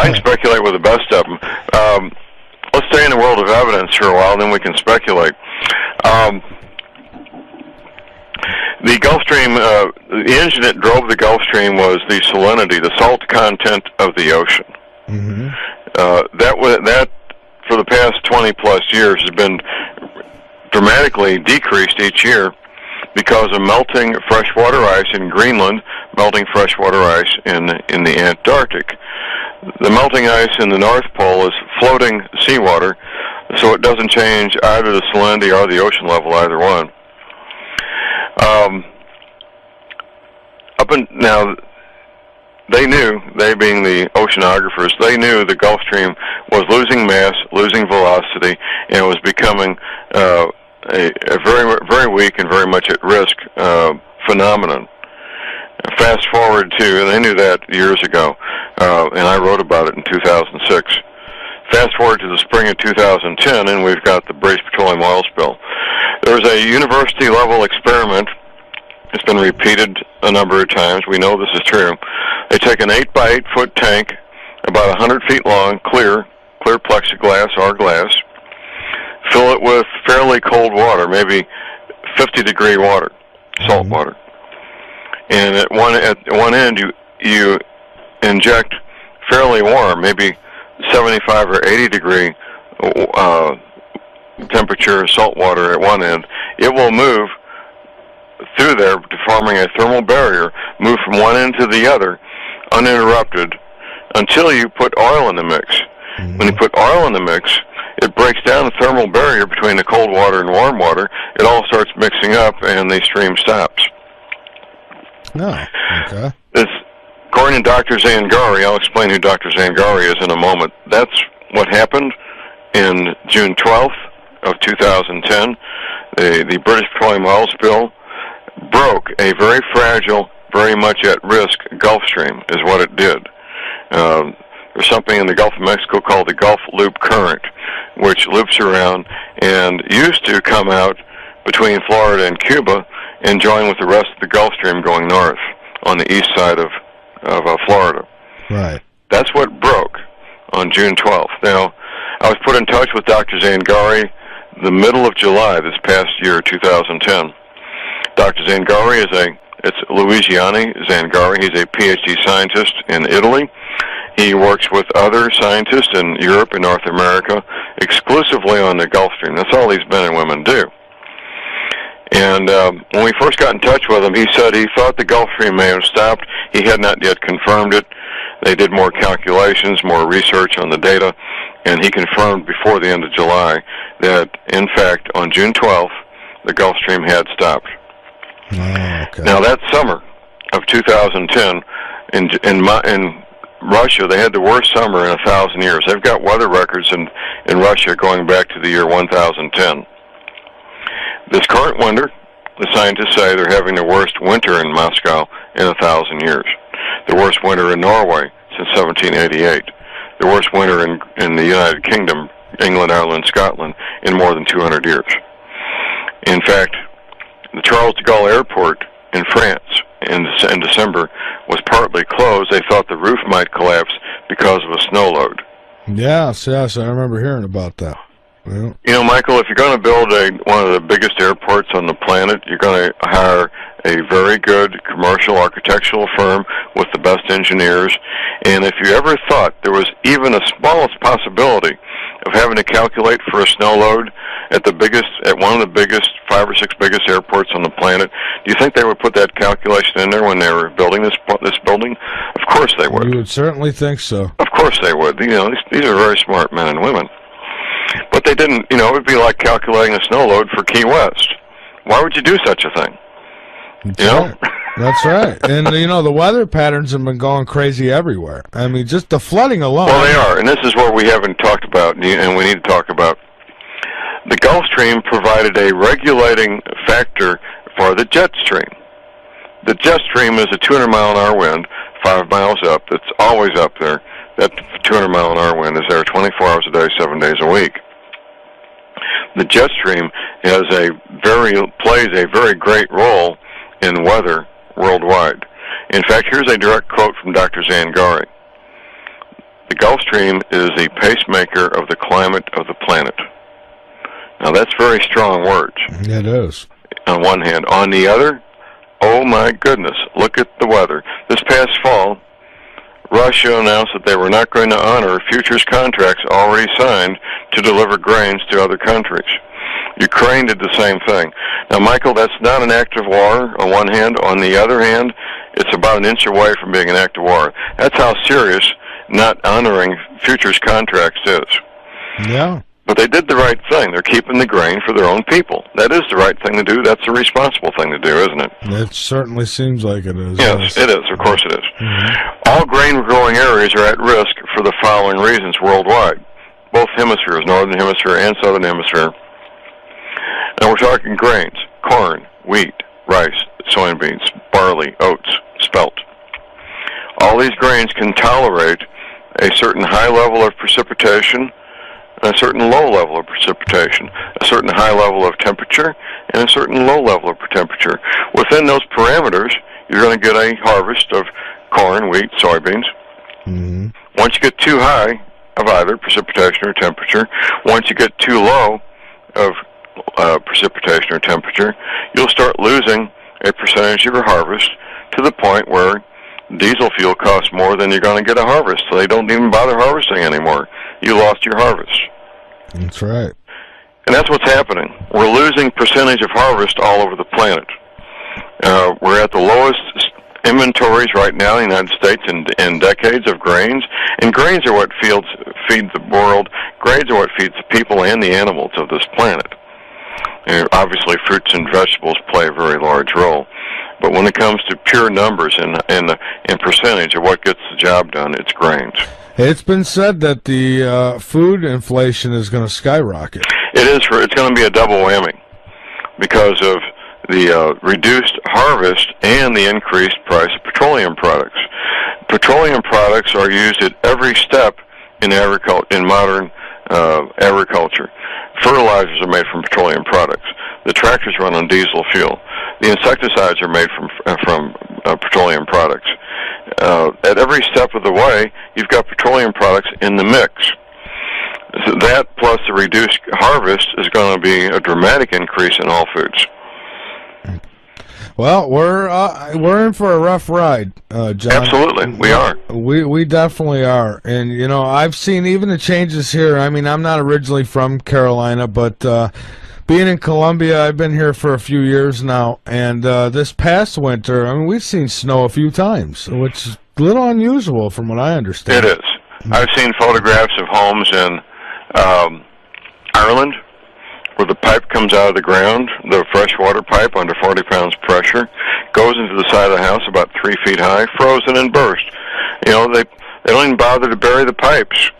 [SPEAKER 3] can speculate with the best of them. Let's stay in the world of evidence for a while, then we can speculate. The Gulf Stream, the engine that drove the Gulf Stream was the salinity, the salt content of the ocean.
[SPEAKER 1] Mm-hmm.
[SPEAKER 3] That for the past 20 plus years has been dramatically decreased each year because of melting freshwater ice in Greenland, melting freshwater ice in the Antarctic. The melting ice in the North Pole is floating seawater, so it doesn't change either the salinity or the ocean level, either one. Now, they knew, they being the oceanographers, they knew the Gulf Stream was losing mass, losing velocity, and was becoming a very, very weak and very much at risk phenomenon. Fast forward to, and they knew that years ago, and I wrote about it in 2006. Fast forward to the spring of 2010, and we've got the British petroleum oil spill. There was a university-level experiment. It's been repeated a number of times. We know this is true. They take an 8 by 8 foot tank, about 100 feet long, clear plexiglass or glass, fill it with fairly cold water, maybe 50-degree water, salt water. And at one end, you inject fairly warm, maybe 75 or 80-degree temperature salt water at one end. It will move through there, forming a thermal barrier, move from one end to the other, uninterrupted, until you put oil in the mix. Mm-hmm. When you put oil in the mix, it breaks down the thermal barrier between the cold water and warm water. It all starts mixing up, and the stream stops.
[SPEAKER 1] No. Okay.
[SPEAKER 3] According to Dr. Zangari, I'll explain who Dr. Zangari is in a moment. That's what happened in June 12th of 2010. The British petroleum oil spill broke a very fragile, very much at risk Gulf Stream, is what it did. There's something in the Gulf of Mexico called the Gulf Loop Current, which loops around and used to come out between Florida and Cuba and join with the rest of the Gulf Stream going north on the east side of Florida.
[SPEAKER 1] Right.
[SPEAKER 3] That's what broke on June 12th. Now, I was put in touch with Dr. Zangari the middle of July this past year, 2010. Dr. Zangari it's Luigiani Zangari. He's a PhD scientist in Italy. He works with other scientists in Europe and North America exclusively on the Gulf Stream. That's all these men and women do. And when we first got in touch with him, he said he thought the Gulf Stream may have stopped. He had not yet confirmed it. They did more calculations, more research on the data, and he confirmed before the end of July that, in fact, on June 12th, the Gulf Stream had stopped.
[SPEAKER 1] Oh, okay.
[SPEAKER 3] Now, that summer of 2010, in Russia, they had the worst summer in 1,000 years. They've got weather records in Russia going back to the year 1010. This current winter, the scientists say they're having the worst winter in Moscow in 1,000 years. The worst winter in Norway since 1788. The worst winter in the United Kingdom, England, Ireland, Scotland, in more than 200 years. In fact, the Charles de Gaulle Airport in France in December was partly closed. They thought the roof might collapse because of a snow load.
[SPEAKER 1] Yes, I remember hearing about that. Well,
[SPEAKER 3] you know, Michael, if you're going to build one of the biggest airports on the planet, you're going to hire a very good commercial architectural firm with the best engineers. And if you ever thought there was even a smallest possibility of having to calculate for a snow load at one of the biggest, 5 or 6 biggest airports on the planet, do you think they would put that calculation in there when they were building this building? Of course they would.
[SPEAKER 1] You would certainly think so.
[SPEAKER 3] Of course they would. You know, these are very smart men and women. But they didn't, it would be like calculating a snow load for Key West. Why would you do such a thing?
[SPEAKER 1] That's right. That's right. And, the weather patterns have been going crazy everywhere. I mean, just the flooding alone.
[SPEAKER 3] Well, they are, and this is what we haven't talked about, and we need to talk about. The Gulf Stream provided a regulating factor for the jet stream. The jet stream is a 200-mile-an-hour wind, 5 miles up. That's always up there. That 200-mile-an-hour wind is there 24 hours a day, 7 days a week. The jet stream plays a very great role in weather worldwide. In fact, here's a direct quote from Dr. Zangari. The Gulf Stream is the pacemaker of the climate of the planet. Now, that's very strong words.
[SPEAKER 1] It is.
[SPEAKER 3] On one hand. On the other, oh my goodness, look at the weather. This past fall, Russia announced that they were not going to honor futures contracts already signed to deliver grains to other countries. Ukraine did the same thing. Now, Michael, that's not an act of war on one hand. On the other hand, it's about an inch away from being an act of war. That's how serious not honoring futures contracts is.
[SPEAKER 1] Yeah.
[SPEAKER 3] But they did the right thing. They're keeping the grain for their own people. That is the right thing to do. That's the responsible thing to do, isn't it?
[SPEAKER 1] It certainly seems like it is.
[SPEAKER 3] Yes, it is. Of course it is.
[SPEAKER 1] Mm-hmm.
[SPEAKER 3] All grain-growing areas are at risk for the following reasons worldwide. Both hemispheres, northern hemisphere and southern hemisphere. And we're talking grains, corn, wheat, rice, soybeans, barley, oats, spelt. All these grains can tolerate a certain high level of precipitation, a certain low level of precipitation, a certain high level of temperature, and a certain low level of temperature. Within those parameters, you're going to get a harvest of corn, wheat, soybeans.
[SPEAKER 1] Mm-hmm.
[SPEAKER 3] Once you get too high of either precipitation or temperature, once you get too low of precipitation or temperature, you'll start losing a percentage of your harvest to the point where diesel fuel costs more than you're going to get a harvest. So they don't even bother harvesting anymore. You lost your harvest.
[SPEAKER 1] That's right.
[SPEAKER 3] And that's what's happening. We're losing percentage of harvest all over the planet. We're at the lowest inventories right now in the United States in decades of grains. And grains are what feeds the world. Grains are what feeds the people and the animals of this planet. Obviously, fruits and vegetables play a very large role. But when it comes to pure numbers and percentage of what gets the job done, it's grains.
[SPEAKER 1] It's been said that the food inflation is going to skyrocket.
[SPEAKER 3] It is. It's going to be a double whammy because of the reduced harvest and the increased price of petroleum products. Petroleum products are used at every step in modern agriculture. Fertilizers are made from petroleum products. The tractors run on diesel fuel. The insecticides are made from petroleum products. At every step of the way, you've got petroleum products in the mix. So that plus the reduced harvest is going to be a dramatic increase in all foods.
[SPEAKER 1] Well, we're in for a rough ride, John.
[SPEAKER 3] Absolutely, we are.
[SPEAKER 1] We definitely are, and I've seen even the changes here. I mean, I'm not originally from Carolina, but being in Columbia, I've been here for a few years now, and this past winter, I mean, we've seen snow a few times, which is a little unusual from what I understand.
[SPEAKER 3] It is. I've seen photographs of homes in Ireland, where the pipe comes out of the ground, the freshwater pipe under 40 pounds pressure, goes into the side of the house about 3 feet high, frozen and burst. They don't even bother to bury the pipes.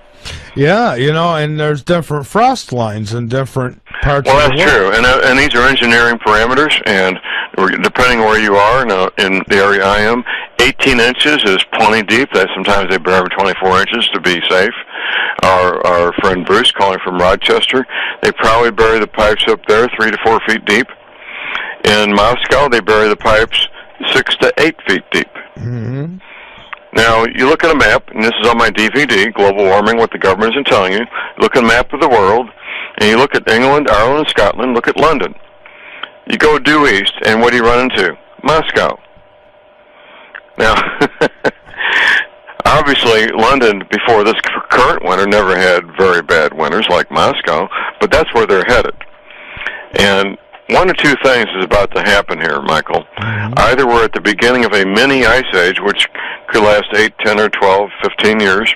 [SPEAKER 1] Yeah, and there's different frost lines in different parts of the world.
[SPEAKER 3] Well, that's true, and these are engineering parameters, and depending where you are, in the area I am, 18 inches is plenty deep. Sometimes they bury 24 inches to be safe. Our friend Bruce, calling from Rochester, they probably bury the pipes up there 3 to 4 feet deep. In Moscow, they bury the pipes 6 to 8 feet deep.
[SPEAKER 1] Mm-hmm.
[SPEAKER 3] Now, you look at a map, and this is on my DVD, Global Warming, What the Government Isn't Telling You. Look at a map of the world, and you look at England, Ireland, and Scotland, look at London. You go due east, and what do you run into? Moscow. Now, obviously, London, before this current winter, never had very bad winters like Moscow, but that's where they're headed. And one or two things is about to happen here, Michael.
[SPEAKER 1] Mm-hmm.
[SPEAKER 3] Either we're at the beginning of a mini ice age, which could last 8, 10, or 12, 15 years,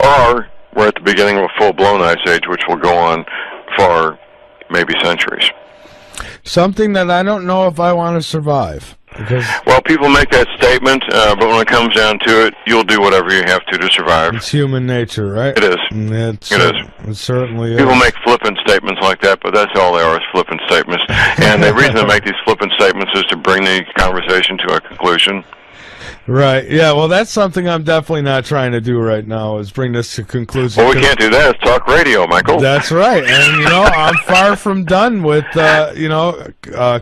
[SPEAKER 3] or we're at the beginning of a full-blown ice age, which will go on for maybe centuries.
[SPEAKER 1] something that I don't know if I want to survive. Because
[SPEAKER 3] well, people make that statement, but when it comes down to it, you'll do whatever you have to survive.
[SPEAKER 1] it's human nature, right?
[SPEAKER 3] It is.
[SPEAKER 1] It certainly is.
[SPEAKER 3] People make flippant statements like that, but that's all they are, is flippant statements. And the reason they make these flippant statements is to bring the conversation to a conclusion.
[SPEAKER 1] Right. Yeah. Well, that's something I'm definitely not trying to do right now. Is bring this to conclusion.
[SPEAKER 3] Well, we can't do that. It's talk radio, Michael.
[SPEAKER 1] That's right. And I'm far from done with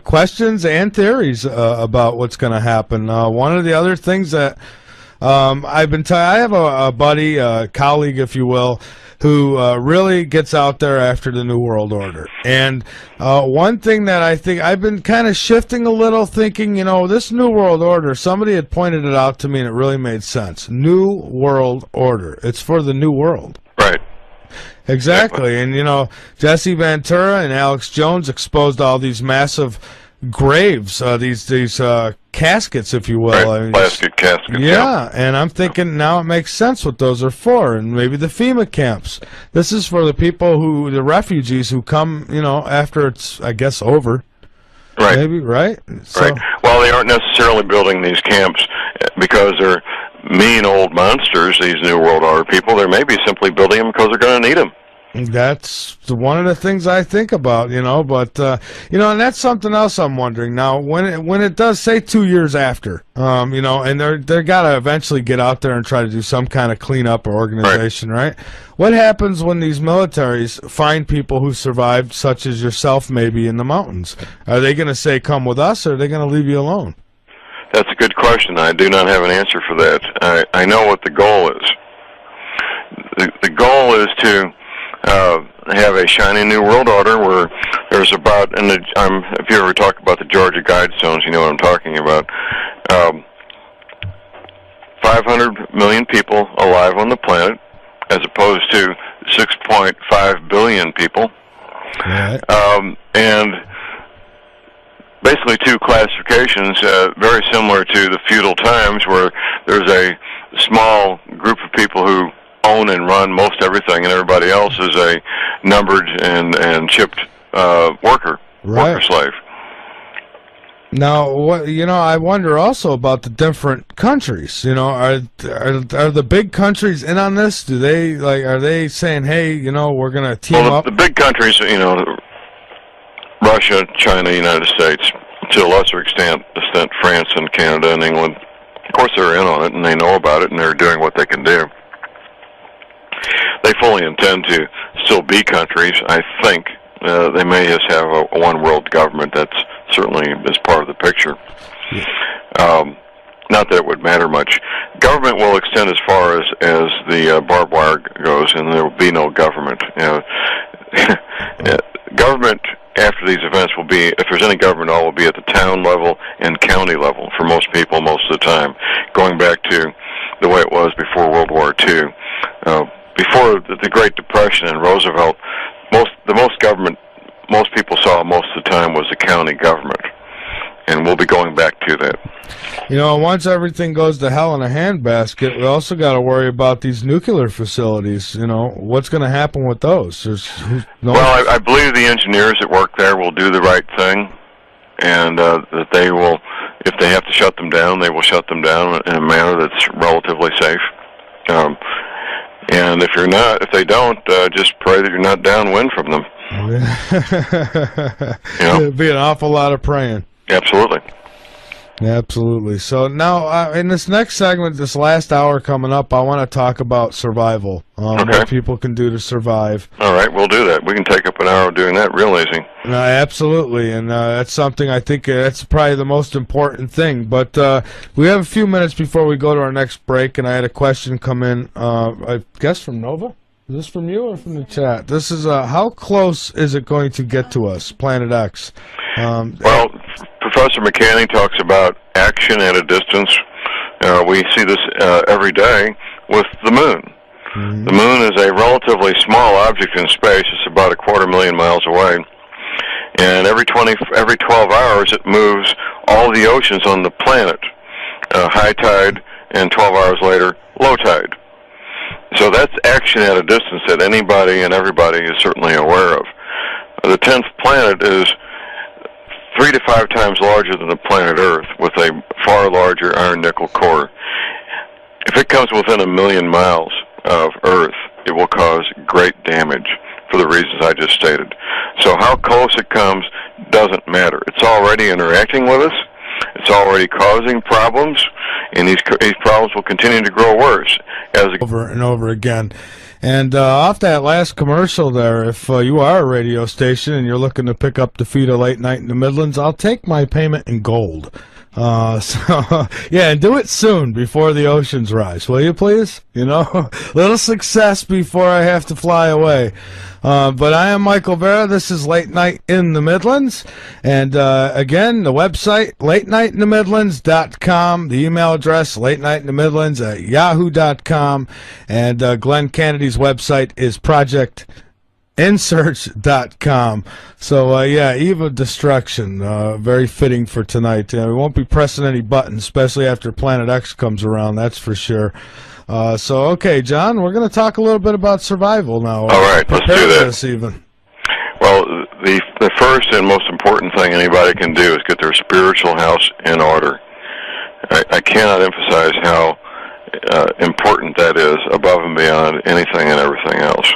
[SPEAKER 1] questions and theories about what's going to happen. One of the other things that I have a buddy, a colleague, if you will, who really gets out there after the New World Order. And one thing that I think I've been kind of shifting a little, thinking, this New World Order, somebody had pointed it out to me and it really made sense. New World Order. It's for the New World.
[SPEAKER 3] Right.
[SPEAKER 1] Exactly. And, Jesse Ventura and Alex Jones exposed all these massive graves, these caskets, if you will.
[SPEAKER 3] Right.
[SPEAKER 1] I mean,
[SPEAKER 3] Plastic caskets.
[SPEAKER 1] Yeah, and I'm thinking now it makes sense what those are for, and maybe the FEMA camps. This is for the people the refugees who come, after it's, I guess, over.
[SPEAKER 3] Right.
[SPEAKER 1] Maybe, right?
[SPEAKER 3] Right. Well, they aren't necessarily building these camps because they're mean old monsters, these New World Order people. They may be simply building them because they're going to need them.
[SPEAKER 1] That's one of the things I think about, but, and that's something else I'm wondering. Now, when it does, say 2 years after, and they're got to eventually get out there and try to do some kind of cleanup or organization, right? What happens when these militaries find people who survived, such as yourself, maybe in the mountains? Are they going to say, come with us, or are they going to leave you alone?
[SPEAKER 3] That's a good question. I do not have an answer for that. I know what the goal is. The goal is to have a shiny New World Order where there's about, if you ever talk about the Georgia Guidestones, you know what I'm talking about, 500 million people alive on the planet, as opposed to 6.5 billion people.
[SPEAKER 1] Right.
[SPEAKER 3] And basically two classifications, very similar to the feudal times, where there's a small group of people who own and run most everything, and everybody else is a numbered and chipped worker slave.
[SPEAKER 1] Now, I wonder also about the different countries. Are the big countries in on this? Do they are they saying, hey, we're going to team up?
[SPEAKER 3] The big countries, Russia, China, United States, to a lesser extent France and Canada and England. Of course, they're in on it and they know about it and they're doing what they can do. They fully intend to still be countries, I think. They may just have a one world government. That's certainly is part of the picture. Not that it would matter much. Government will extend as far as the barbed wire goes, and there will be no government. Government after these events will be, if there's any government at all, will be at the town level and county level for most people most of the time, going back to the way it was before World War II. Before the Great Depression and Roosevelt, the most government most people saw most of the time was the county government, and we'll be going back to that.
[SPEAKER 1] Once everything goes to hell in a handbasket, we also got to worry about these nuclear facilities. What's going to happen with those?
[SPEAKER 3] Well, I believe the engineers that work there will do the right thing, and that they will, if they have to shut them down, they will shut them down in a manner that's relatively safe. And if they don't, just pray that you're not downwind from them.
[SPEAKER 1] It'd be an awful lot of praying.
[SPEAKER 3] Absolutely.
[SPEAKER 1] Absolutely. So now, in this next segment, this last hour coming up, I want to talk about survival. What people can do to survive.
[SPEAKER 3] All right, we'll do that. We can take up an hour doing that real easy.
[SPEAKER 1] Absolutely, and that's something I think that's probably the most important thing. But we have a few minutes before we go to our next break, and I had a question come in, I guess from Nova? Is this from you or from the chat? This is, how close is it going to get to us, Planet X?
[SPEAKER 3] Well, Professor McCanny talks about action at a distance. We see this every day with the moon. Mm-hmm. The moon is a relatively small object in space. It's about 250,000 miles away. And every 12 hours it moves all the oceans on the planet, high tide, and 12 hours later, low tide. So that's action at a distance that anybody and everybody is certainly aware of. The 10th planet is 3 to 5 times larger than the planet Earth, with a far larger iron-nickel core. If it comes within 1 million miles of Earth, it will cause great damage for the reasons I just stated. So how close it comes doesn't matter. It's already interacting with us. It's already causing problems, and these problems will continue to grow worse as
[SPEAKER 1] over and over again. And off that last commercial there, if you are a radio station and you're looking to pick up the feed of Late Night in the Midlands, I'll take my payment in gold. So, yeah, and do it soon before the oceans rise, will you please? You know, little success before I have to fly away. But I am Michael Vera. This is Late Night in the Midlands. And again, the website, latenightinthemidlands.com. The email address, latenightinthemidlands@yahoo.com. And Glenn Kennedy's website is projectinsearch.com. So, yeah, Eve of Destruction, very fitting for tonight. We won't be pressing any buttons, especially after Planet X comes around, that's for sure. So, okay, John, we're going to talk a little bit about survival now.
[SPEAKER 3] All right, let's do that.
[SPEAKER 1] Even.
[SPEAKER 3] Well, the first and most important thing anybody can do is get their spiritual house in order. I cannot emphasize how important that is, above and beyond anything and everything else.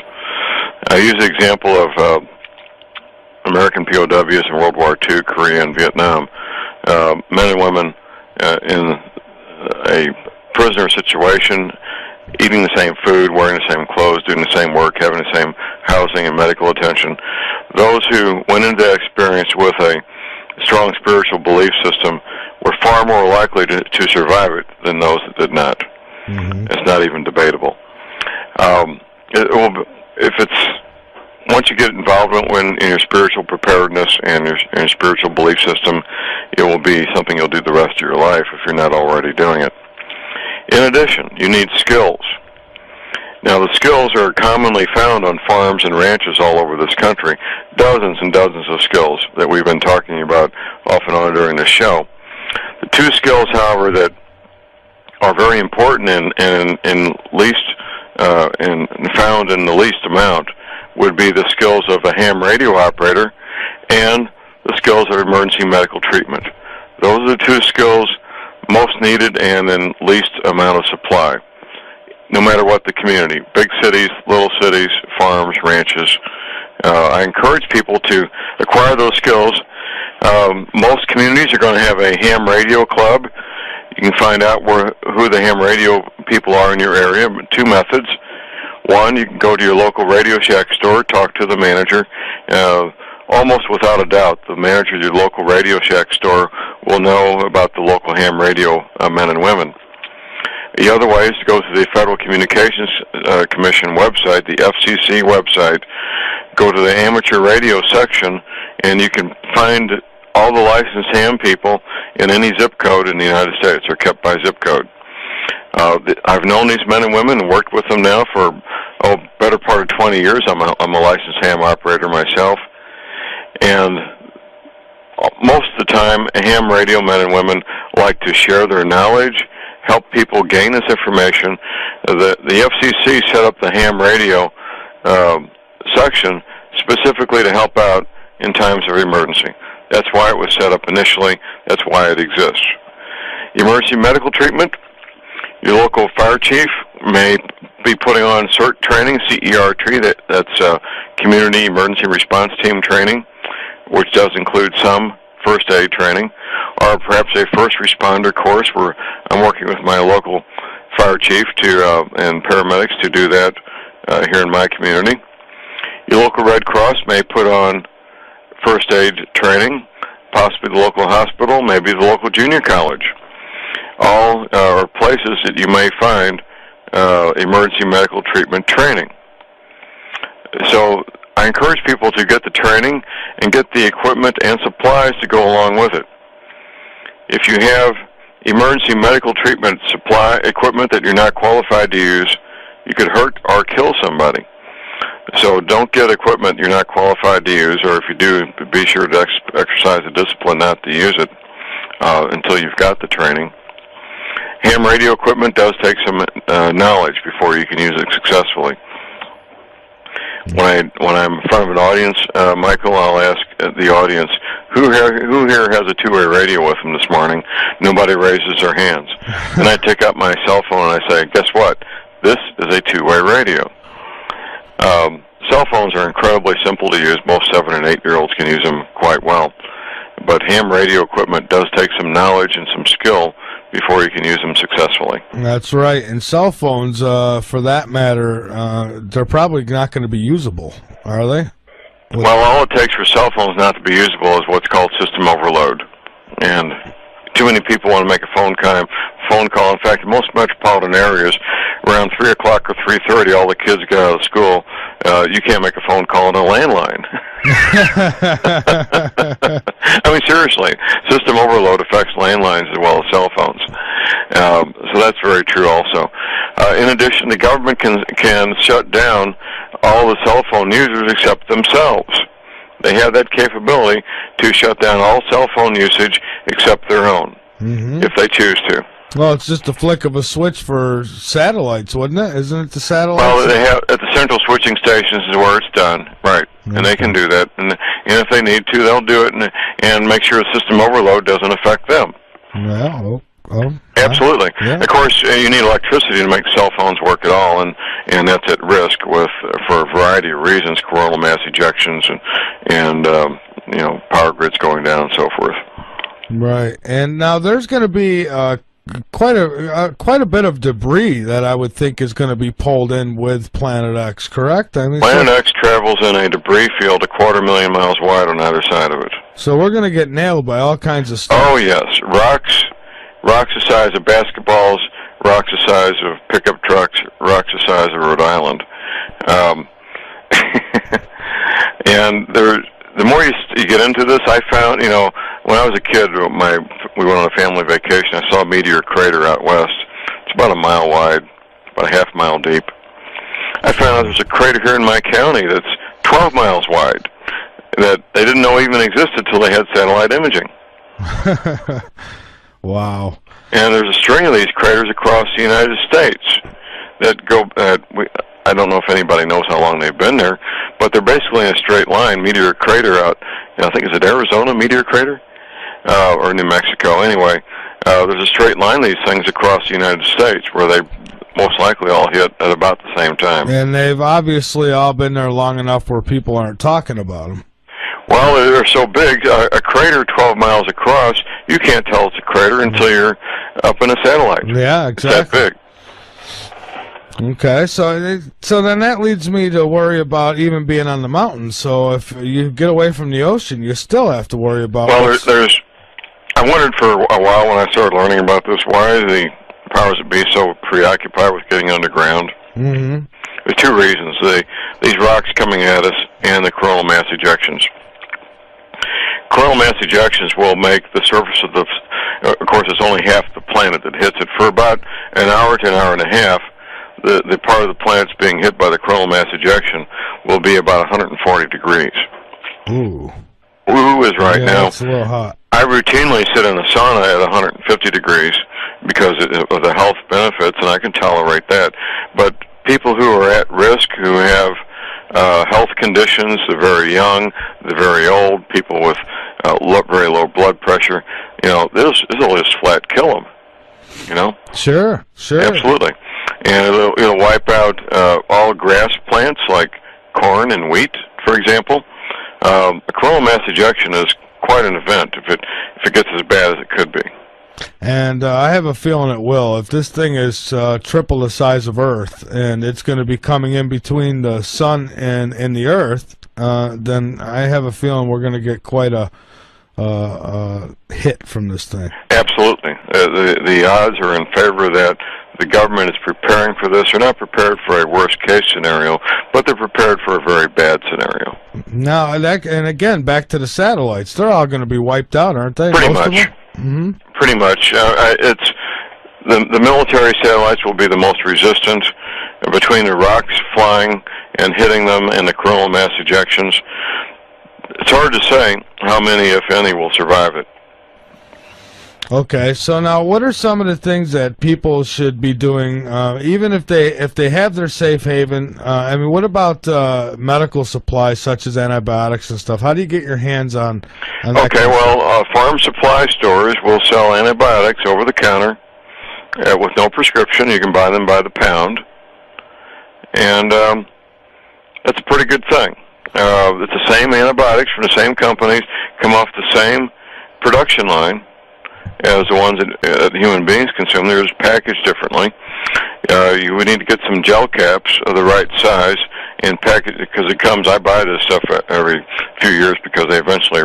[SPEAKER 3] I use the example of American POWs in World War II, Korea, and Vietnam. Men and women in a prisoner situation, eating the same food, wearing the same clothes, doing the same work, having the same housing and medical attention. Those who went into that experience with a strong spiritual belief system were far more likely to survive it than those that did not. Mm-hmm. It's not even debatable. Once you get involved in your spiritual preparedness and your spiritual belief system, it will be something you'll do the rest of your life if you're not already doing it. In addition, you need skills. Now, the skills are commonly found on farms and ranches all over this country. Dozens and dozens of skills that we've been talking about off and on during this show. The two skills, however, that are very important and found in the least amount would be the skills of a ham radio operator and the skills of emergency medical treatment. Those are the two skills most needed and in least amount of supply, no matter what the community, big cities, little cities, farms, ranches. I encourage people to acquire those skills. Most communities are going to have a ham radio club. You can find out who the ham radio people are in your area. Two methods. One, you can go to your local Radio Shack store, talk to the manager. Almost without a doubt, the manager of your local Radio Shack store will know about the local ham radio men and women. The other way is to go to the Federal Communications Commission website, the FCC website, go to the amateur radio section, and you can find all the licensed ham people in any zip code in the United States. They're kept by zip code. I've known these men and women and worked with them now for better part of 20 years. I'm a licensed ham operator myself. And most of the time, ham radio men and women like to share their knowledge, help people gain this information. The FCC set up the ham radio section specifically to help out in times of emergency. That's why it was set up initially. That's why it exists. Emergency medical treatment. Your local fire chief may be putting on CERT training, CERT, that's Community Emergency Response Team training, which does include some first aid training, or perhaps a first responder course where I'm working with my local fire chief and paramedics to do that here in my community. Your local Red Cross may put on first aid training, possibly the local hospital, maybe the local junior college. All are places that you may find emergency medical treatment training. So I encourage people to get the training and get the equipment and supplies to go along with it. If you have emergency medical treatment equipment that you're not qualified to use, you could hurt or kill somebody. So don't get equipment you're not qualified to use, or if you do, be sure to exercise the discipline not to use it until you've got the training. Ham radio equipment does take some knowledge before you can use it successfully. When I'm in front of an audience, Michael, I'll ask the audience, who here has a two-way radio with them this morning? Nobody raises their hands. Then I take out my cell phone and I say, guess what? This is a two-way radio. Cell phones are incredibly simple to use. Most 7- and 8-year-olds can use them quite well. But ham radio equipment does take some knowledge and some skill before you can use them successfully.
[SPEAKER 1] That's right. And cell phones, for that matter, they're probably not going to be usable, are they?
[SPEAKER 3] Well, all it takes for cell phones not to be usable is what's called system overload. And too many people want to make a phone call. In fact, in most metropolitan areas, around 3 o'clock or 3:30, all the kids get out of school. You can't make a phone call on a landline. I mean, seriously, system overload affects landlines as well as cell phones. So that's very true also. In addition, the government can shut down all the cell phone users except themselves. They have that capability to shut down all cell phone usage except their own, if they choose to.
[SPEAKER 1] Well, it's just a flick of a switch for satellites, wasn't it? Isn't it the satellites?
[SPEAKER 3] Well, they have at the central switching stations is where it's done, right? Okay. And they can do that, and if they need to, they'll do it, and make sure the system overload doesn't affect them.
[SPEAKER 1] Well,
[SPEAKER 3] absolutely.
[SPEAKER 1] Yeah.
[SPEAKER 3] Of course, you need electricity to make cell phones work at all, and that's at risk for a variety of reasons: coronal mass ejections and power grids going down and so forth.
[SPEAKER 1] Right, and now there's going to be quite a bit of debris that I would think is going to be pulled in with Planet X, correct? I mean,
[SPEAKER 3] Planet X travels in a debris field 250,000 miles wide on either side of it.
[SPEAKER 1] So we're going to get nailed by all kinds of stuff.
[SPEAKER 3] Oh yes, rocks the size of basketballs, rocks the size of pickup trucks, rocks the size of Rhode Island. And the more you get into this, I found, when I was a kid, we went on a family vacation. I saw a meteor crater out west. It's about a mile wide, about a half mile deep. I found out there's a crater here in my county that's 12 miles wide that they didn't know even existed till they had satellite imaging.
[SPEAKER 1] Wow.
[SPEAKER 3] And there's a string of these craters across the United States that go, I don't know if anybody knows how long they've been there, but they're basically in a straight line. Meteor crater out, I think, is it Arizona meteor crater? Or New Mexico. Anyway, there's a straight line, these things across the United States, where they most likely all hit at about the same time.
[SPEAKER 1] And they've obviously all been there long enough where people aren't talking about them.
[SPEAKER 3] Well, they're so big, a crater 12 miles across, you can't tell it's a crater until you're up in a satellite.
[SPEAKER 1] Yeah, exactly.
[SPEAKER 3] It's that big.
[SPEAKER 1] Okay, so then that leads me to worry about even being on the mountain. So if you get away from the ocean, you still have to worry about.
[SPEAKER 3] Well, I wondered for a while when I started learning about this, why the powers that be so preoccupied with getting underground.
[SPEAKER 1] Mm-hmm.
[SPEAKER 3] There's two reasons: these rocks coming at us and the coronal mass ejections. Coronal mass ejections will make the surface of of course, it's only half the planet that hits it. For about an hour to an hour and a half, the part of the planet's being hit by the coronal mass ejection will be about 140 degrees.
[SPEAKER 1] Ooh.
[SPEAKER 3] Ooh is right now.
[SPEAKER 1] It's a little hot.
[SPEAKER 3] I routinely sit in the sauna at 150 degrees because of the health benefits, and I can tolerate that. But people who are at risk, who have health conditions, the very young, the very old, people with very low blood pressure, this will just flat kill them.
[SPEAKER 1] Sure.
[SPEAKER 3] Absolutely. And it'll wipe out all grass plants like corn and wheat, for example. A coronal mass ejection is quite an event if it gets as bad as it could be.
[SPEAKER 1] And I have a feeling it will. If this thing is triple the size of Earth, and it's going to be coming in between the sun and the Earth, then I have a feeling we're going to get quite a hit from this thing.
[SPEAKER 3] Absolutely. The odds are in favor of that. The government is preparing for this. They're not prepared for a worst-case scenario, but they're prepared for a very bad scenario.
[SPEAKER 1] Now, and again, back to the satellites. They're all going to be wiped out, aren't they?
[SPEAKER 3] Pretty much.
[SPEAKER 1] Mm-hmm.
[SPEAKER 3] Pretty much. It's the military satellites will be the most resistant between the rocks flying and hitting them and the coronal mass ejections. It's hard to say how many, if any, will survive it.
[SPEAKER 1] Okay, so now what are some of the things that people should be doing, even if they have their safe haven? I mean, what about medical supplies such as antibiotics and stuff? How do you get your hands on that?
[SPEAKER 3] Okay, well, farm supply stores will sell antibiotics over the counter with no prescription. You can buy them by the pound, and that's a pretty good thing. It's the same antibiotics from the same companies, come off the same production line as the ones that human beings consume. They're just packaged differently. You would need to get some gel caps of the right size and package it, because it comes. I buy this stuff every few years because they eventually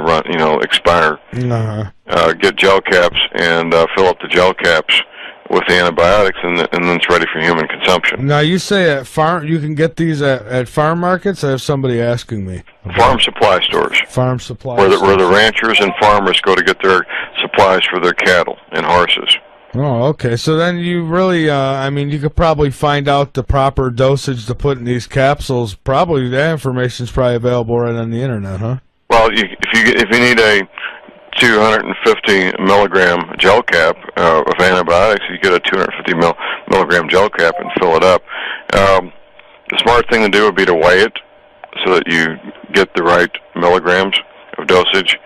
[SPEAKER 3] expire. Get gel caps and fill up the gel caps with the antibiotics, and then it's ready for human consumption.
[SPEAKER 1] Now, you say at farm, you can get these at farm markets? I have somebody asking me.
[SPEAKER 3] Farm supply stores.
[SPEAKER 1] Farm supply
[SPEAKER 3] stores. Where the ranchers and farmers go to get their supplies for their cattle and horses.
[SPEAKER 1] Oh, okay. So then you really, I mean, you could probably find out the proper dosage to put in these capsules. Probably that information's probably available right on the internet, huh?
[SPEAKER 3] Well, if you need a 250 milligram gel cap of antibiotics, you get a 250 milligram gel cap and fill it up. The smart thing to do would be to weigh it so that you get the right milligrams of dosage.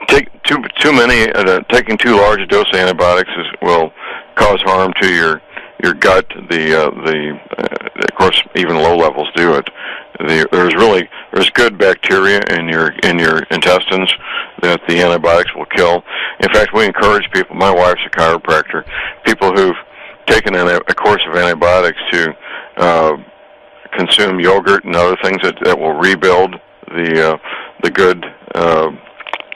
[SPEAKER 3] Taking too large a dose of antibiotics will cause harm to your gut. Of course, even low levels do it. There's good bacteria in your intestines that the antibiotics will kill. In fact, we encourage people. My wife's a chiropractor. People who've taken a course of antibiotics to consume yogurt and other things that will rebuild the good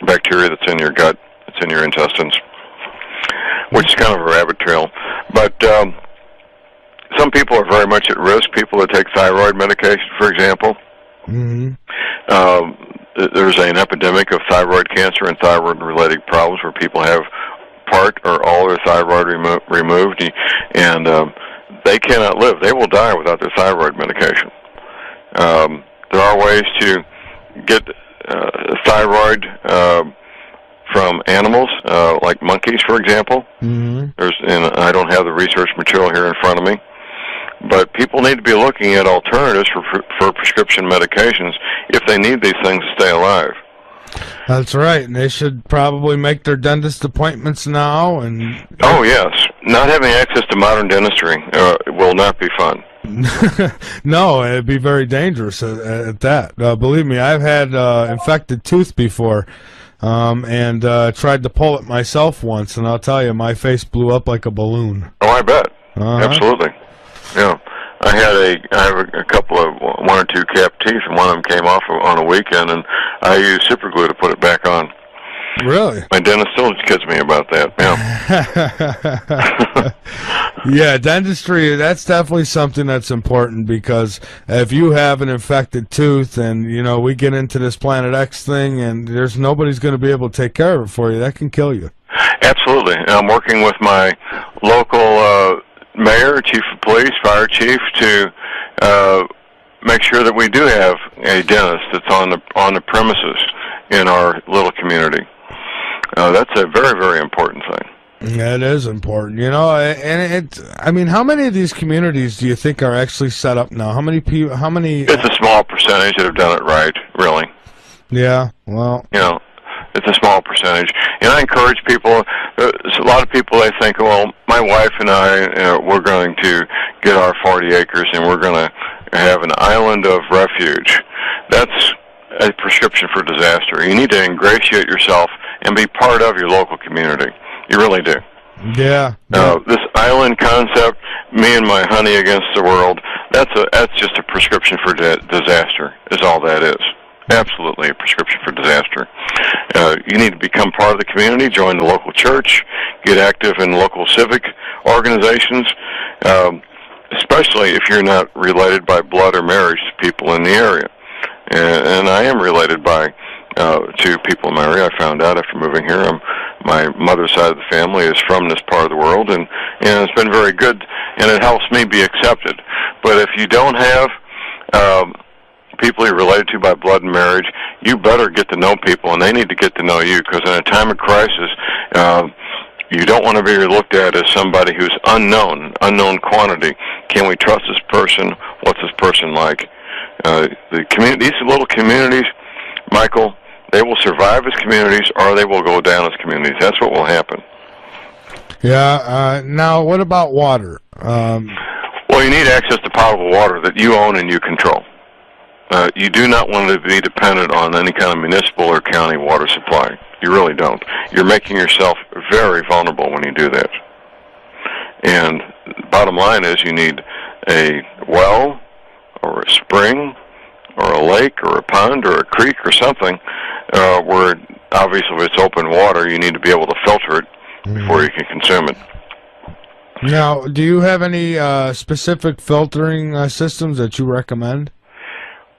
[SPEAKER 3] bacteria that's in your gut, that's in your intestines, which is kind of a rabbit trail. But some people are very much at risk. People that take thyroid medication, for example.
[SPEAKER 1] Mm-hmm.
[SPEAKER 3] There's an epidemic of thyroid cancer and thyroid-related problems where people have part or all their thyroid removed, and they cannot live. They will die without their thyroid medication. There are ways to get thyroid from animals, like monkeys, for example.
[SPEAKER 1] Mm-hmm.
[SPEAKER 3] And I don't have the research material here in front of me, but people need to be looking at alternatives for prescription medications if they need these things to stay alive.
[SPEAKER 1] That's right, and they should probably make their dentist appointments now. And
[SPEAKER 3] oh yes, not having access to modern dentistry will not be fun.
[SPEAKER 1] No, it'd be very dangerous at that. Believe me, I've had infected tooth before, and tried to pull it myself once, and I'll tell you, my face blew up like a balloon.
[SPEAKER 3] Oh, I bet. Absolutely. Yeah. I have a couple of one or two capped teeth, and one of them came off on a weekend, and I used super glue to put it back on.
[SPEAKER 1] Really?
[SPEAKER 3] My dentist still kids me about that. Yeah.
[SPEAKER 1] Yeah, dentistry, that's definitely something that's important, because if you have an infected tooth and, we get into this Planet X thing and nobody's going to be able to take care of it for you, that can kill you.
[SPEAKER 3] Absolutely. I'm working with my local mayor, chief of police, fire chief to make sure that we do have a dentist that's on the premises in our little community. That's a very, very important thing.
[SPEAKER 1] That is important, and I mean, how many of these communities do you think are actually set up now? How many people, It's a small percentage that have done it right, really. Yeah, well.
[SPEAKER 3] It's a small percentage. And I encourage people, a lot of people, they think, well, my wife and I, we're going to get our 40 acres and we're going to have an island of refuge. That's a prescription for disaster. You need to ingratiate yourself and be part of your local community. You really do.
[SPEAKER 1] Yeah.
[SPEAKER 3] This island concept, me and my honey against the world, that's just a prescription for disaster, is all that is. Absolutely a prescription for disaster. You need to become part of the community, join the local church, get active in local civic organizations, especially if you're not related by blood or marriage to people in the area. And I am related to people in my area. I found out after moving here. My mother's side of the family is from this part of the world, and it's been very good, and it helps me be accepted. But if you don't have people you're related to by blood and marriage, you better get to know people, and they need to get to know you, because in a time of crisis, you don't want to be looked at as somebody who's unknown quantity. Can we trust this person? What's this person like? These little communities, Michael, they will survive as communities, or they will go down as communities. That's what will happen.
[SPEAKER 1] Yeah. Now, what about water?
[SPEAKER 3] Well, you need access to potable water that you own and you control. You do not want to be dependent on any kind of municipal or county water supply. You really don't. You're making yourself very vulnerable when you do that. And the bottom line is you need a well or a spring or a lake or a pond or a creek or something where, obviously, if it's open water, you need to be able to filter it before you can consume it.
[SPEAKER 1] Now, do you have any specific filtering systems that you recommend?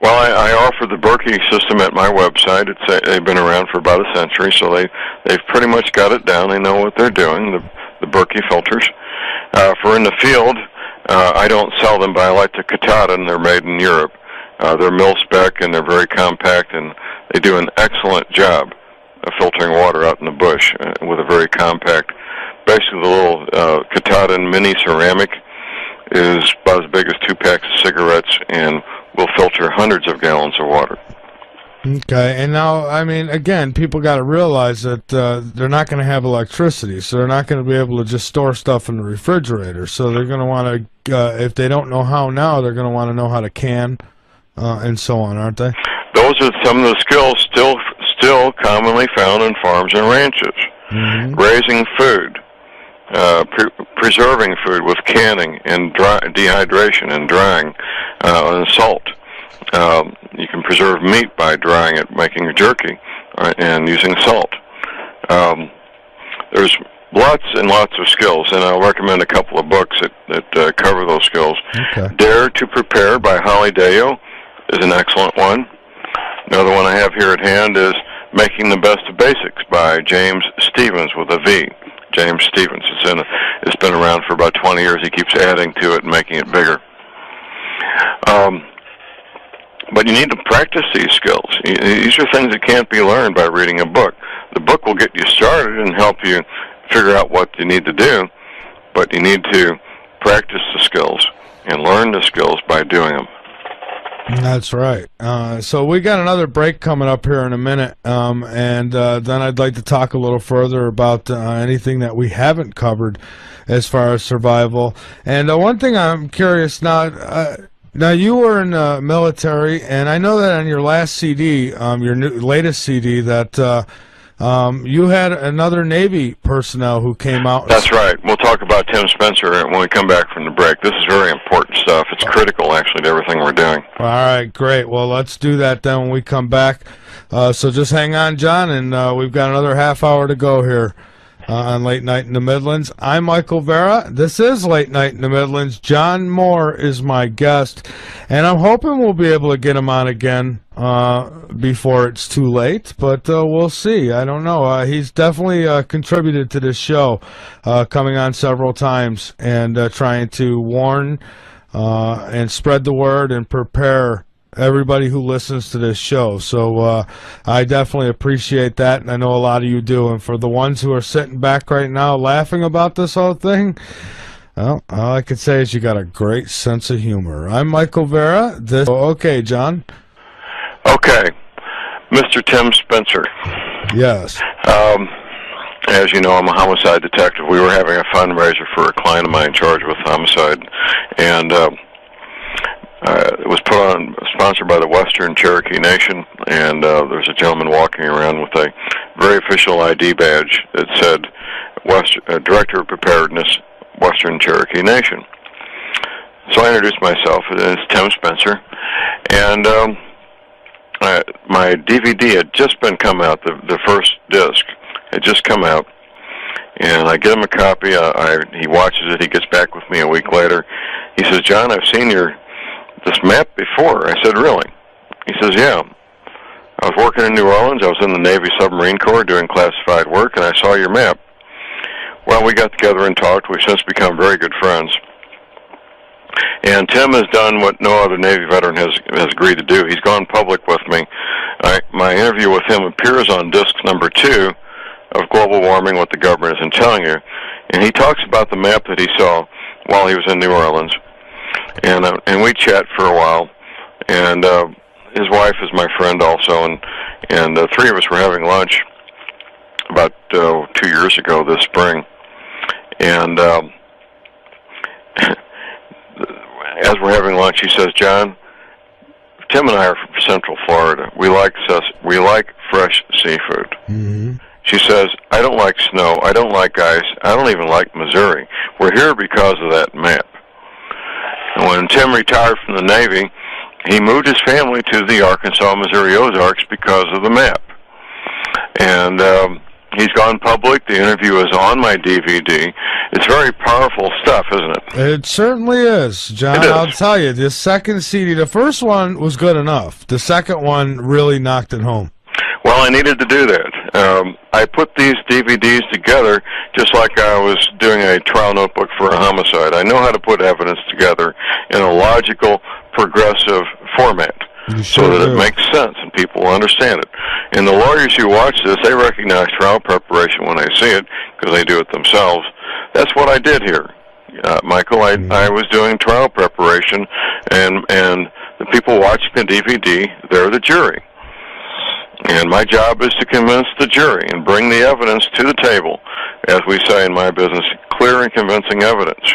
[SPEAKER 3] Well, I offer the Berkey system at my website. They've been around for about a century, so they've pretty much got it down. They know what they're doing, the Berkey filters. For in the field, I don't sell them, but I like the Katahdin. They're made in Europe. They're mil-spec, and they're very compact, and they do an excellent job of filtering water out in the bush with a very compact. Basically, the little Katahdin mini ceramic is about as big as 2 packs of cigarettes, and will filter hundreds of gallons of water.
[SPEAKER 1] Okay, and now, I mean, again, people got to realize that they're not going to have electricity, so they're not going to be able to just store stuff in the refrigerator. So they're going to want to, if they don't know how now, they're going to want to know how to can and so on, aren't they?
[SPEAKER 3] Those are some of the skills still commonly found in farms and ranches. Raising food, preserving food with canning and dehydration and drying, and salt. You can preserve meat by drying it, making a jerky, and using salt. There's lots and lots of skills, and I'll recommend a couple of books that cover those skills. Okay. Dare to Prepare by Holly Deo is an excellent one. Another one I have here at hand is Making the Best of Basics by James Stevens with a V. James Stevens. It's been around for about 20 years. He keeps adding to it and making it bigger. But you need to practice these skills. These are things that can't be learned by reading a book. The book will get you started and help you figure out what you need to do, but you need to practice the skills and learn the skills by doing them.
[SPEAKER 1] That's right. So we got another break coming up here in a minute, and then I'd like to talk a little further about anything that we haven't covered as far as survival. And one thing I'm curious now. Now, you were in the military, and I know that on your last CD, your latest CD, that you had another Navy personnel who came out.
[SPEAKER 3] That's right. We'll talk about Tim Spencer when we come back from the break. This is very important stuff. It's critical, actually, to everything we're doing.
[SPEAKER 1] All right, great. Well, let's do that then when we come back. So just hang on, John, and we've got another half hour to go here on Late Night in the Midlands. I'm Michael Vera. This is Late Night in the Midlands. John Moore is my guest, and I'm hoping we'll be able to get him on again before it's too late, but we'll see. I don't know. He's definitely contributed to this show, coming on several times and trying to warn and spread the word and prepare everybody who listens to this show. So I definitely appreciate that, and I know a lot of you do. And for the ones who are sitting back right now laughing about this whole thing, well, all I could say is you got a great sense of humor. I'm Michael Vera. Okay, John.
[SPEAKER 3] Okay, Mr. Tim Spencer.
[SPEAKER 1] Yes.
[SPEAKER 3] As you know, I'm a homicide detective. We were having a fundraiser for a client of mine charged with homicide, and it was sponsored by the Western Cherokee Nation, and there's a gentleman walking around with a very official ID badge that said Director of Preparedness, Western Cherokee Nation. So I introduced myself as Tim Spencer, and my DVD had just been come out, the first disc had just come out, and I get him a copy. He watches it. He gets back with me a week later. He says, "John, I've seen this map before." I said, "Really?" He says, "Yeah. I was working in New Orleans. I was in the Navy Submarine Corps doing classified work, and I saw your map." Well, we got together and talked. We've since become very good friends. And Tim has done what no other Navy veteran has agreed to do. He's gone public with me. My interview with him appears on disc number 2 of Global Warming, What the Government Isn't Telling You. And he talks about the map that he saw while he was in New Orleans. And we chat for a while. And his wife is my friend also. And the three of us were having lunch about 2 years ago this spring. And as we're having lunch, he says, "John, Tim and I are from Central Florida. We like fresh seafood."
[SPEAKER 1] Mm-hmm.
[SPEAKER 3] She says, "I don't like snow. I don't like ice. I don't even like Missouri. We're here because of that map." And when Tim retired from the Navy, he moved his family to the Arkansas, Missouri Ozarks because of the map. And he's gone public. The interview is on my DVD. It's very powerful stuff, isn't it?
[SPEAKER 1] It certainly is, John. I'll tell you, the second CD, the first one was good enough. The second one really knocked it home.
[SPEAKER 3] Well, I needed to do that. I put these DVDs together just like I was doing a trial notebook for a homicide. I know how to put evidence together in a logical, progressive format. So that it makes sense and people will understand it. And the lawyers who watch this, they recognize trial preparation when they see it because they do it themselves. That's what I did here, Michael. I was doing trial preparation, and the people watching the DVD, they're the jury. And my job is to convince the jury and bring the evidence to the table, as we say in my business, clear and convincing evidence.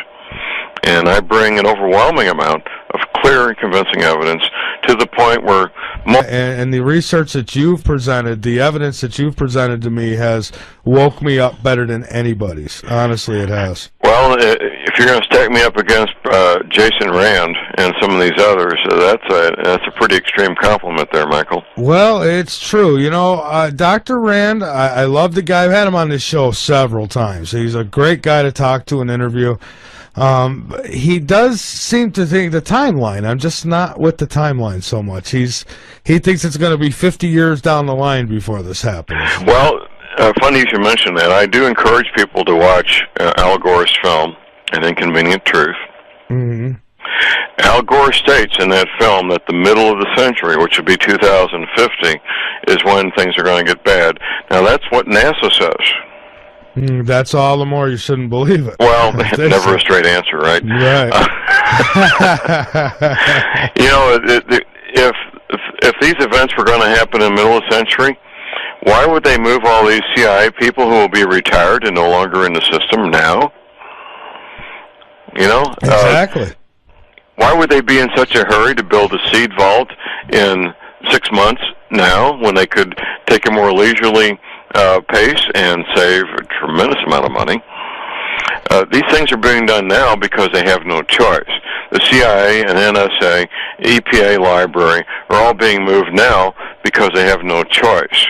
[SPEAKER 3] And I bring an overwhelming amount of clear and convincing evidence to the point where...
[SPEAKER 1] And the research that you've presented, the evidence that you've presented to me has woke me up better than anybody's. Honestly, it has.
[SPEAKER 3] Well, if you're going to stack me up against Jason Rand and some of these others, that's a pretty extreme compliment there, Michael.
[SPEAKER 1] Well, it's true. You know, Dr. Rand, I love the guy. I've had him on this show several times. He's a great guy to talk to and interview. He does seem to think the timeline. I'm just not with the timeline so much. He thinks it's going to be 50 years down the line before this happens.
[SPEAKER 3] Well, funny you should mention that. I do encourage people to watch Al Gore's film, An Inconvenient Truth.
[SPEAKER 1] Mm-hmm.
[SPEAKER 3] Al Gore states in that film that the middle of the century, which would be 2050, is when things are going to get bad. Now, that's what NASA says.
[SPEAKER 1] That's all the more you shouldn't believe it.
[SPEAKER 3] Well, never a straight answer, right?
[SPEAKER 1] Right.
[SPEAKER 3] You know, if these events were going to happen in the middle of the century, why would they move all these CIA people who will be retired and no longer in the system now? You know?
[SPEAKER 1] Exactly.
[SPEAKER 3] Why would they be in such a hurry to build a seed vault in 6 months now when they could take a more leisurely pace and save a tremendous amount of money? These things are being done now because they have no choice. The CIA and NSA, EPA library are all being moved now because they have no choice.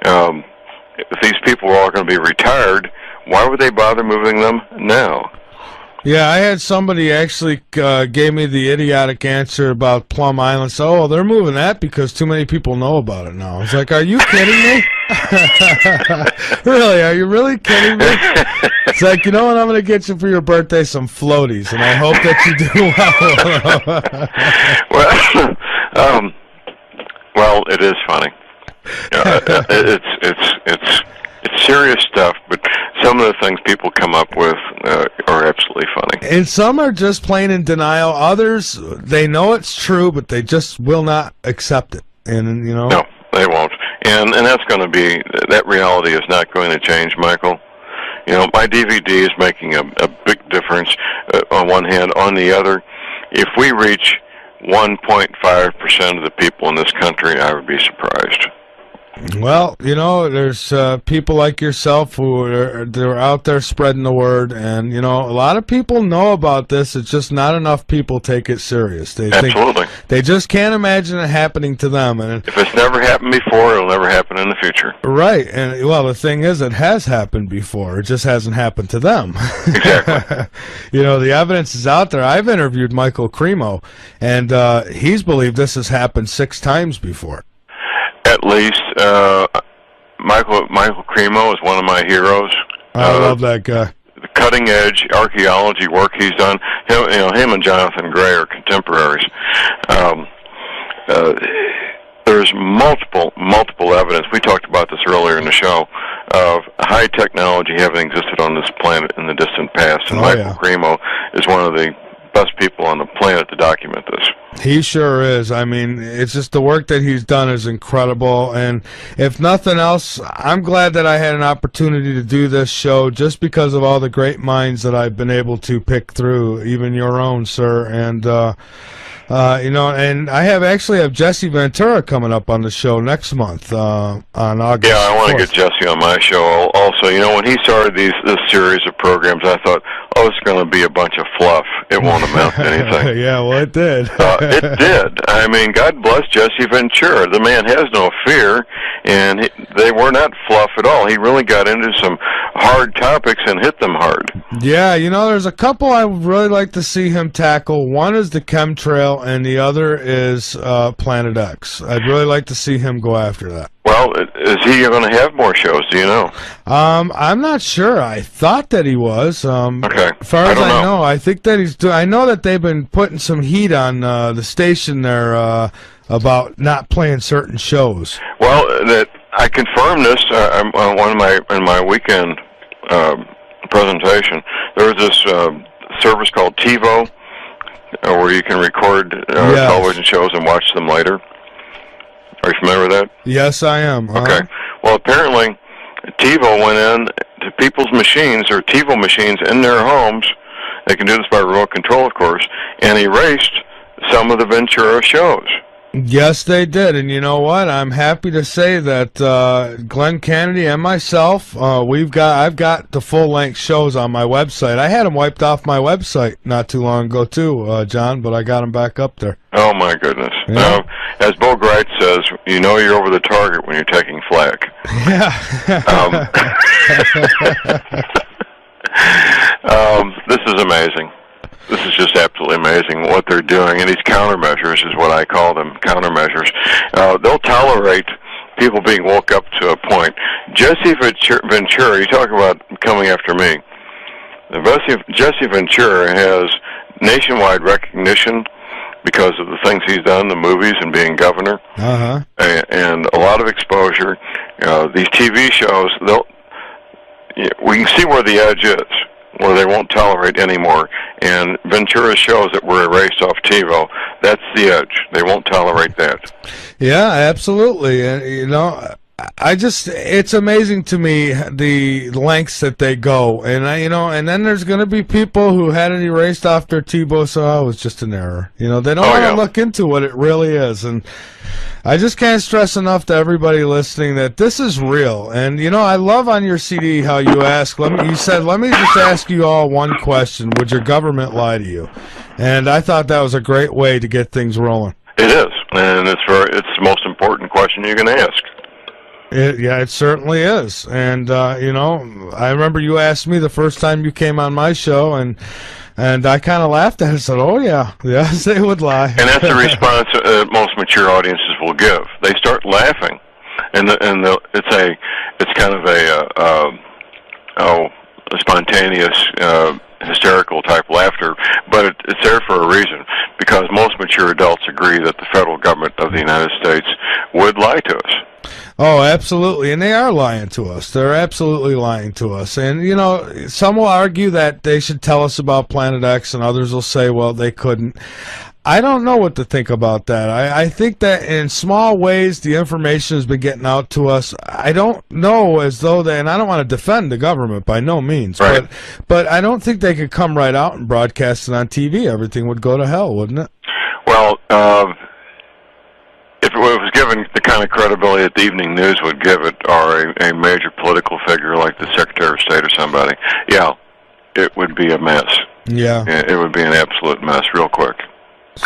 [SPEAKER 3] If these people are all going to be retired, why would they bother moving them now?
[SPEAKER 1] Yeah, I had somebody actually gave me the idiotic answer about Plum Island. So, oh, they're moving that because too many people know about it now. I was like, are you kidding me? Really? Are you really kidding me? It's like, you know what, I'm going to get you for your birthday some floaties, and I hope that you do well.
[SPEAKER 3] Well, it is funny. It's serious stuff, but some of the things people come up with are absolutely funny.
[SPEAKER 1] And some are just plain in denial. Others, they know it's true, but they just will not accept it. And, you know.
[SPEAKER 3] No, they won't. And that's going to be, that reality is not going to change, Michael. You know, my DVD is making a big difference on one hand. On the other, if we reach 1.5% of the people in this country, I would be surprised.
[SPEAKER 1] Well, you know, there's people like yourself who they're out there spreading the word, and you know, a lot of people know about this. It's just not enough people take it serious. They
[SPEAKER 3] Absolutely.
[SPEAKER 1] They just can't imagine it happening to them. And
[SPEAKER 3] if it's never happened before, it'll never happen in the future.
[SPEAKER 1] Right, and well, the thing is, it has happened before. It just hasn't happened to them.
[SPEAKER 3] Exactly.
[SPEAKER 1] You know, the evidence is out there. I've interviewed Michael Cremo, and he's believed this has happened 6 times before.
[SPEAKER 3] At least, Michael Cremo is one of my heroes.
[SPEAKER 1] I love that guy.
[SPEAKER 3] the cutting edge archaeology work he's done. Him and Jonathan Gray are contemporaries. There's multiple evidence. We talked about this earlier in the show of high technology having existed on this planet in the distant past, and Michael Cremo is one of the best people on the planet to document this.
[SPEAKER 1] He sure is. I mean, it's just the work that he's done is incredible, and if nothing else, I'm glad that I had an opportunity to do this show just because of all the great minds that I've been able to pick through, even your own, sir, and and I actually have Jesse Ventura coming up on the show next month on August.
[SPEAKER 3] Yeah, I want to get Jesse on my show also. When he started this series of programs, I thought, it's going to be a bunch of fluff. It won't amount to anything.
[SPEAKER 1] Yeah, well, it did.
[SPEAKER 3] It did. I mean, God bless Jesse Ventura. The man has no fear, and they were not fluff at all. He really got into some hard topics and hit them hard.
[SPEAKER 1] Yeah, there's a couple I would really like to see him tackle. One is the chemtrail, and the other is Planet X. I'd really like to see him go after that.
[SPEAKER 3] Well, is he going to have more shows? Do you know?
[SPEAKER 1] I'm not sure. I thought that he was.
[SPEAKER 3] Okay.
[SPEAKER 1] As far as I know, I think that he's doing. I know that they've been putting some heat on the station there about not playing certain shows.
[SPEAKER 3] Well, that I confirmed this in my weekend presentation. There was this service called TiVo, where you can record television shows and watch them later. Are you familiar with that?
[SPEAKER 1] Yes, I am.
[SPEAKER 3] Okay. Well, apparently, TiVo went in to people's machines, or TiVo machines in their homes. They can do this by remote control, of course, and erased some of the Ventura shows.
[SPEAKER 1] Yes, they did, and you know what? I'm happy to say that Glenn Kennedy and myself, I've got the full-length shows on my website. I had them wiped off my website not too long ago too, John, but I got them back up there.
[SPEAKER 3] Oh my goodness!
[SPEAKER 1] Yeah.
[SPEAKER 3] As Bo Greitz says, you're over the target when you're taking flack.
[SPEAKER 1] Yeah.
[SPEAKER 3] This is amazing. This is just absolutely amazing what they're doing, and these countermeasures is what I call them, countermeasures. They'll tolerate people being woke up to a point. Jesse Ventura, you talk about coming after me. Jesse Ventura has nationwide recognition because of the things he's done, the movies and being governor, and a lot of exposure. These TV shows, we can see where the edge is, where they won't tolerate anymore. And Ventura shows that were erased off TiVo. That's the edge. They won't tolerate that. Yeah,
[SPEAKER 1] absolutely. And it's amazing to me the lengths that they go. And and then there's going to be people who had it erased off their TiVo, so it was just an error. They don't want to look into what it really is. And I just can't stress enough to everybody listening that this is real. And I love on your CD how you ask. You said, let me just ask you all one question: would your government lie to you? And I thought that was a great way to get things rolling.
[SPEAKER 3] It is, and it's the most important question you can ask.
[SPEAKER 1] It certainly is. And I remember you asked me the first time you came on my show, and I kind of laughed at it and said, oh, yes, they would lie. And
[SPEAKER 3] that's the response most mature audiences will give. They start laughing, and it's kind of a spontaneous, hysterical type laughter, but it's there for a reason, because most mature adults agree that the federal government of the United States would lie to us.
[SPEAKER 1] Oh, absolutely, and they are lying to us. They're absolutely lying to us. And, some will argue that they should tell us about Planet X, and others will say, well, they couldn't. I don't know what to think about that. I think that in small ways the information has been getting out to us. I don't know as though and I don't want to defend the government by no means,
[SPEAKER 3] right.
[SPEAKER 1] but I don't think they could come right out and broadcast it on TV. Everything would go to hell, wouldn't it?
[SPEAKER 3] Well, if it was given the kind of credibility that the evening news would give it, or a major political figure like the Secretary of State or somebody, it would be a mess.
[SPEAKER 1] Yeah.
[SPEAKER 3] It would be an absolute mess real quick.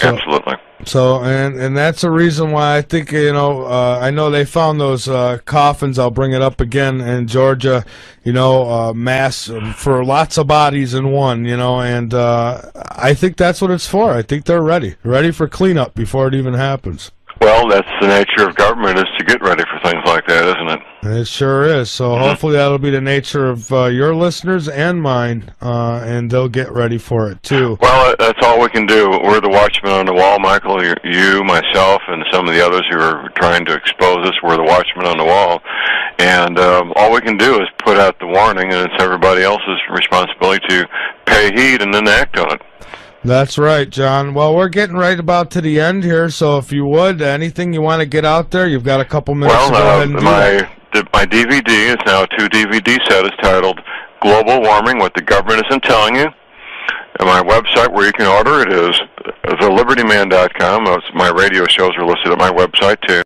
[SPEAKER 3] Absolutely.
[SPEAKER 1] So, and that's a reason why I think, I know they found those coffins. I'll bring it up again in Georgia, mass for lots of bodies in one, and I think that's what it's for. I think they're ready for cleanup before it even happens.
[SPEAKER 3] Well, that's the nature of government, is to get ready for things like that, isn't it?
[SPEAKER 1] It sure is. So hopefully that'll be the nature of your listeners and mine, and they'll get ready for it too.
[SPEAKER 3] Well, that's all we can do. We're the watchmen on the wall, Michael. You, myself, and some of the others who are trying to expose us. We're the watchmen on the wall, and all we can do is put out the warning, and it's everybody else's responsibility to pay heed and then act on it.
[SPEAKER 1] That's right, John. Well, we're getting right about to the end here, so if you would, anything you want to get out there, you've got a couple minutes to go ahead and do that.
[SPEAKER 3] My DVD is now a 2-DVD set. It's titled Global Warming, What the Government Isn't Telling You. And my website where you can order it is thelibertyman.com. My radio shows are listed at my website, too.